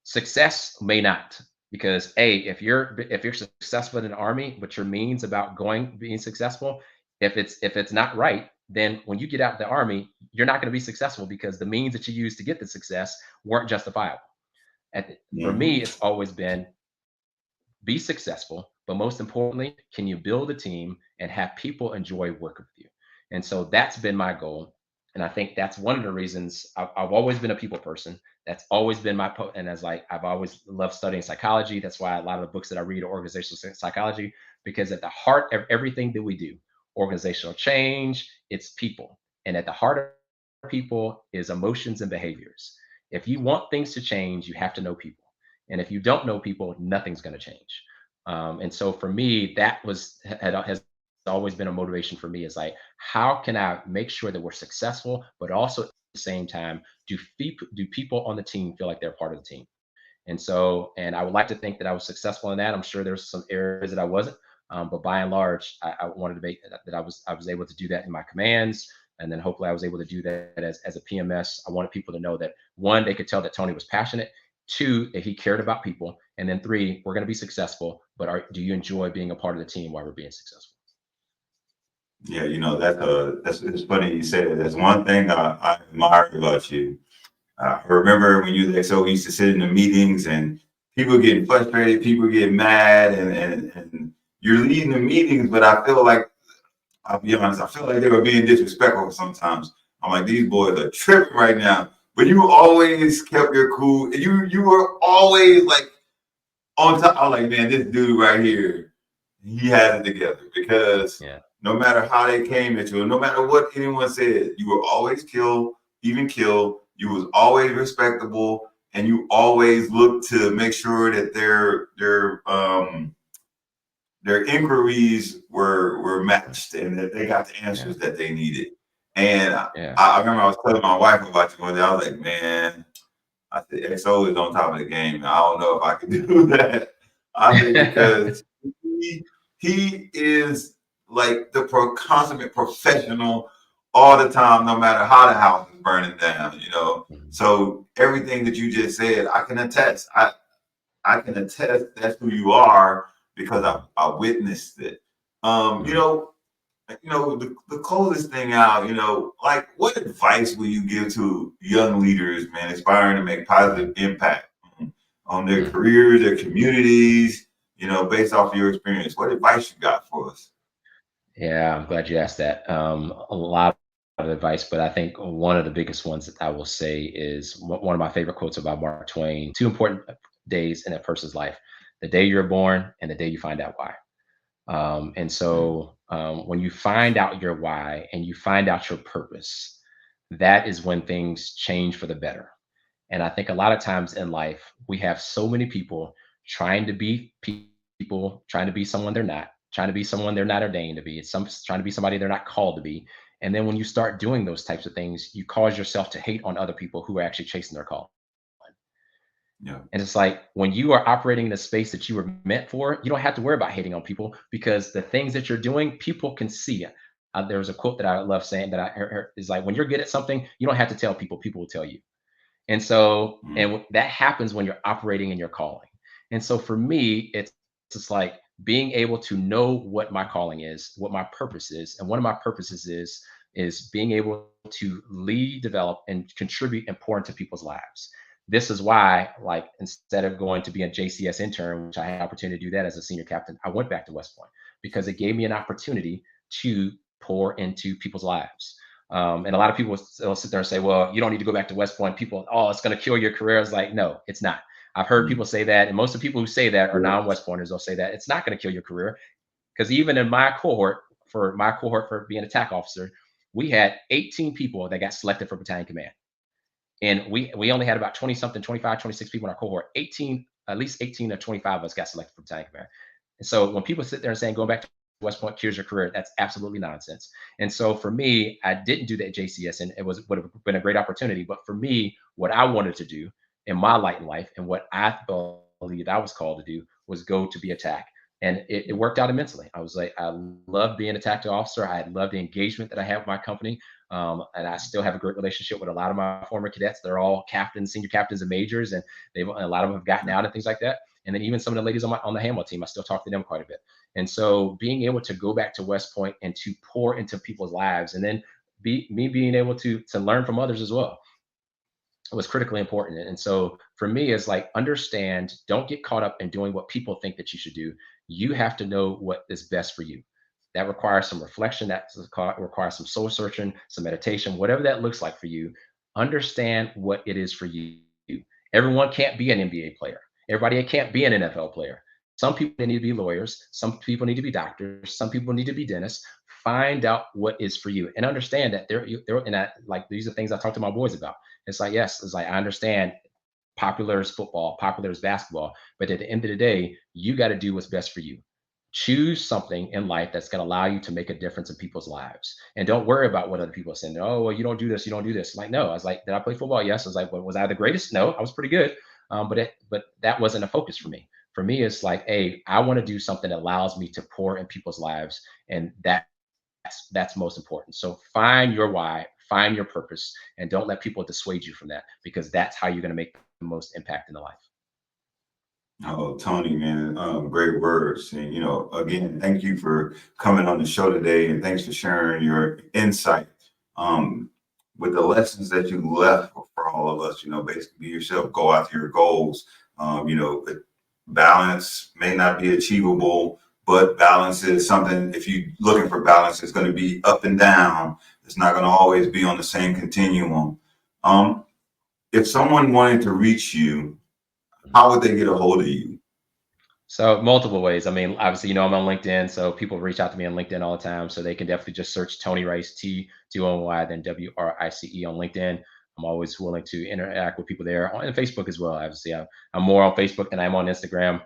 Success may not, because if you're successful in an Army, but your means about being successful, if it's not right, then when you get out of the Army, you're not going to be successful, because the means that you used to get the success weren't justifiable. For me, it's always been, be successful, but most importantly, can you build a team and have people enjoy working with you? And so that's been my goal. And I think that's one of the reasons I've always been a people person. That's always been and as like, I've always loved studying psychology. That's why a lot of the books that I read are organizational psychology, because at the heart of everything that we do, organizational change, it's people. And at the heart of people is emotions and behaviors. If you want things to change, you have to know people. And if you don't know people, nothing's going to change. And so for me, that has always been a motivation for me, is like, how can I make sure that we're successful, but also at the same time, do people on the team feel like they're part of the team? And so, and I would like to think that I was successful in that. I'm sure there's some areas that I wasn't, but by and large, I wanted to make that I was able to do that in my commands. And then hopefully I was able to do that as a PMS. I wanted people to know that, one, they could tell that Tony was passionate. Two, that he cared about people. And then three, we're going to be successful, but do you enjoy being a part of the team while we're being successful? Yeah, that's it's funny you say that. That's one thing I admire about you. I remember when you used to sit in the meetings and people getting frustrated, people getting mad, and you're leading the meetings, but I feel like, I'll be honest, I feel like they were being disrespectful sometimes. I'm like, these boys are tripping right now. But you always kept your cool. You were always like on top. I'm like, man, this dude right here, he has it together, because no matter how they came at you, no matter what anyone said, you were always even kill. You was always respectable, and you always looked to make sure that their inquiries were matched and that they got the answers that they needed. And I remember I was telling my wife about you one day. I was like, man, I said, XO is on top of the game. I don't know if I can do that. I think because he is like the consummate professional all the time, no matter how the house is burning down, So everything that you just said, I can attest. I can attest that's who you are, because I witnessed it. The closest thing out, like, what advice will you give to young leaders, man, aspiring to make positive impact on their careers, their communities, based off of your experience, what advice you got for us? Yeah, I'm glad you asked that. A lot of advice, but I think one of the biggest ones that I will say is one of my favorite quotes about Mark Twain: two important days in a person's life, the day you're born and the day you find out why. When you find out your why and you find out your purpose, that is when things change for the better. And I think a lot of times in life, we have so many people trying to be people, trying to be someone they're not, trying to be someone they're not ordained to be. It's trying to be somebody they're not called to be. And then when you start doing those types of things, you cause yourself to hate on other people who are actually chasing their call. Yeah. And it's like when you are operating in a space that you were meant for, you don't have to worry about hating on people, because the things that you're doing, people can see. There was a quote that I love saying that I heard is like, when you're good at something, you don't have to tell people, people will tell you. And so, Mm. that happens when you're operating in your calling. And so for me, it's just like being able to know what my calling is, what my purpose is. And one of my purposes is being able to lead, develop, and contribute and pour into people's lives. This is why, like, instead of going to be a JCS intern, which I had the opportunity to do that as a senior captain, I went back to West Point because it gave me an opportunity to pour into people's lives. And a lot of people will sit there and say, well, you don't need to go back to West Point. People, oh, it's going to kill your career. It's like, no, it's not. I've heard people say that. And most of the people who say that are non-West Pointers. They'll say that it's not going to kill your career. Because even in my cohort, for being a TAC officer, we had 18 people that got selected for battalion command. And we only had about 20 something, 25, 26 people in our cohort. At least 18 or 25 of us have selected for battalion command. And so when people sit there and saying, going back to West Point cures your career, that's absolutely nonsense. And so for me, I didn't do that at JCS, and it would have been a great opportunity. But for me, what I wanted to do in my light in life and what I believed I was called to do was go to be a TAC. And it worked out immensely. I was like, I love being a tactical officer. I love the engagement that I have with my company. And I still have a great relationship with a lot of my former cadets. They're all captains, senior captains, and majors, and a lot of them have gotten out and things like that. And then even some of the ladies on the handball team, I still talk to them quite a bit. And so being able to go back to West Point and to pour into people's lives, and then being able to learn from others as well, was critically important. And so for me, it's like, understand, don't get caught up in doing what people think that you should do. You have to know what is best for you. That requires some reflection, that requires some soul searching, some meditation, whatever that looks like for you. Understand what it is for you. Everyone can't be an NBA player. Everybody can't be an NFL player. Some people need to be lawyers. Some people need to be doctors. Some people need to be dentists. Find out what is for you and understand that like, these are things I talk to my boys about. It's like, yes, it's like, I understand popular is football, popular is basketball, but at the end of the day, you got to do what's best for you. Choose something in life that's going to allow you to make a difference in people's lives. And don't worry about what other people are saying. Oh, well, you don't do this, you don't do this. Like, no, I was like, did I play football? Yes. I was like, well, was I the greatest? No, I was pretty good. But that wasn't a focus for me. For me, it's like, hey, I want to do something that allows me to pour in people's lives. And that's most important. So find your why, find your purpose, and don't let people dissuade you from that, because that's how you're going to make the most impact in the life. Oh, Tony, man, great words. And, again, thank you for coming on the show today, and thanks for sharing your insight with the lessons that you left for all of us. Basically, be yourself, go after your goals. Balance may not be achievable, but balance is something. If you're looking for balance, it's going to be up and down. It's not going to always be on the same continuum. If someone wanted to reach you, how would they get a hold of you? So multiple ways. I mean, obviously, I'm on LinkedIn, so people reach out to me on LinkedIn all the time. So they can definitely just search Tony Wrice, T-O-N-Y, then W-R-I-C-E on LinkedIn. I'm always willing to interact with people there, on Facebook as well. Obviously, I'm more on Facebook than I'm on Instagram.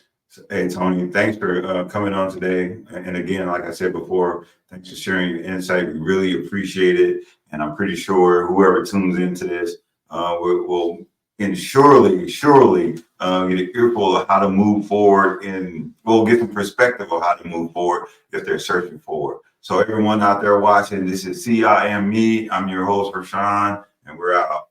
Hey, Tony, thanks for coming on today. And again, like I said before, thanks for sharing your insight. We really appreciate it. And I'm pretty sure whoever tunes into this will surely get an earful of how to move forward, and we'll get some perspective of how to move forward if they're searching for it. So everyone out there watching, this is CIM Me. I'm your host, Rashawn, and we're out.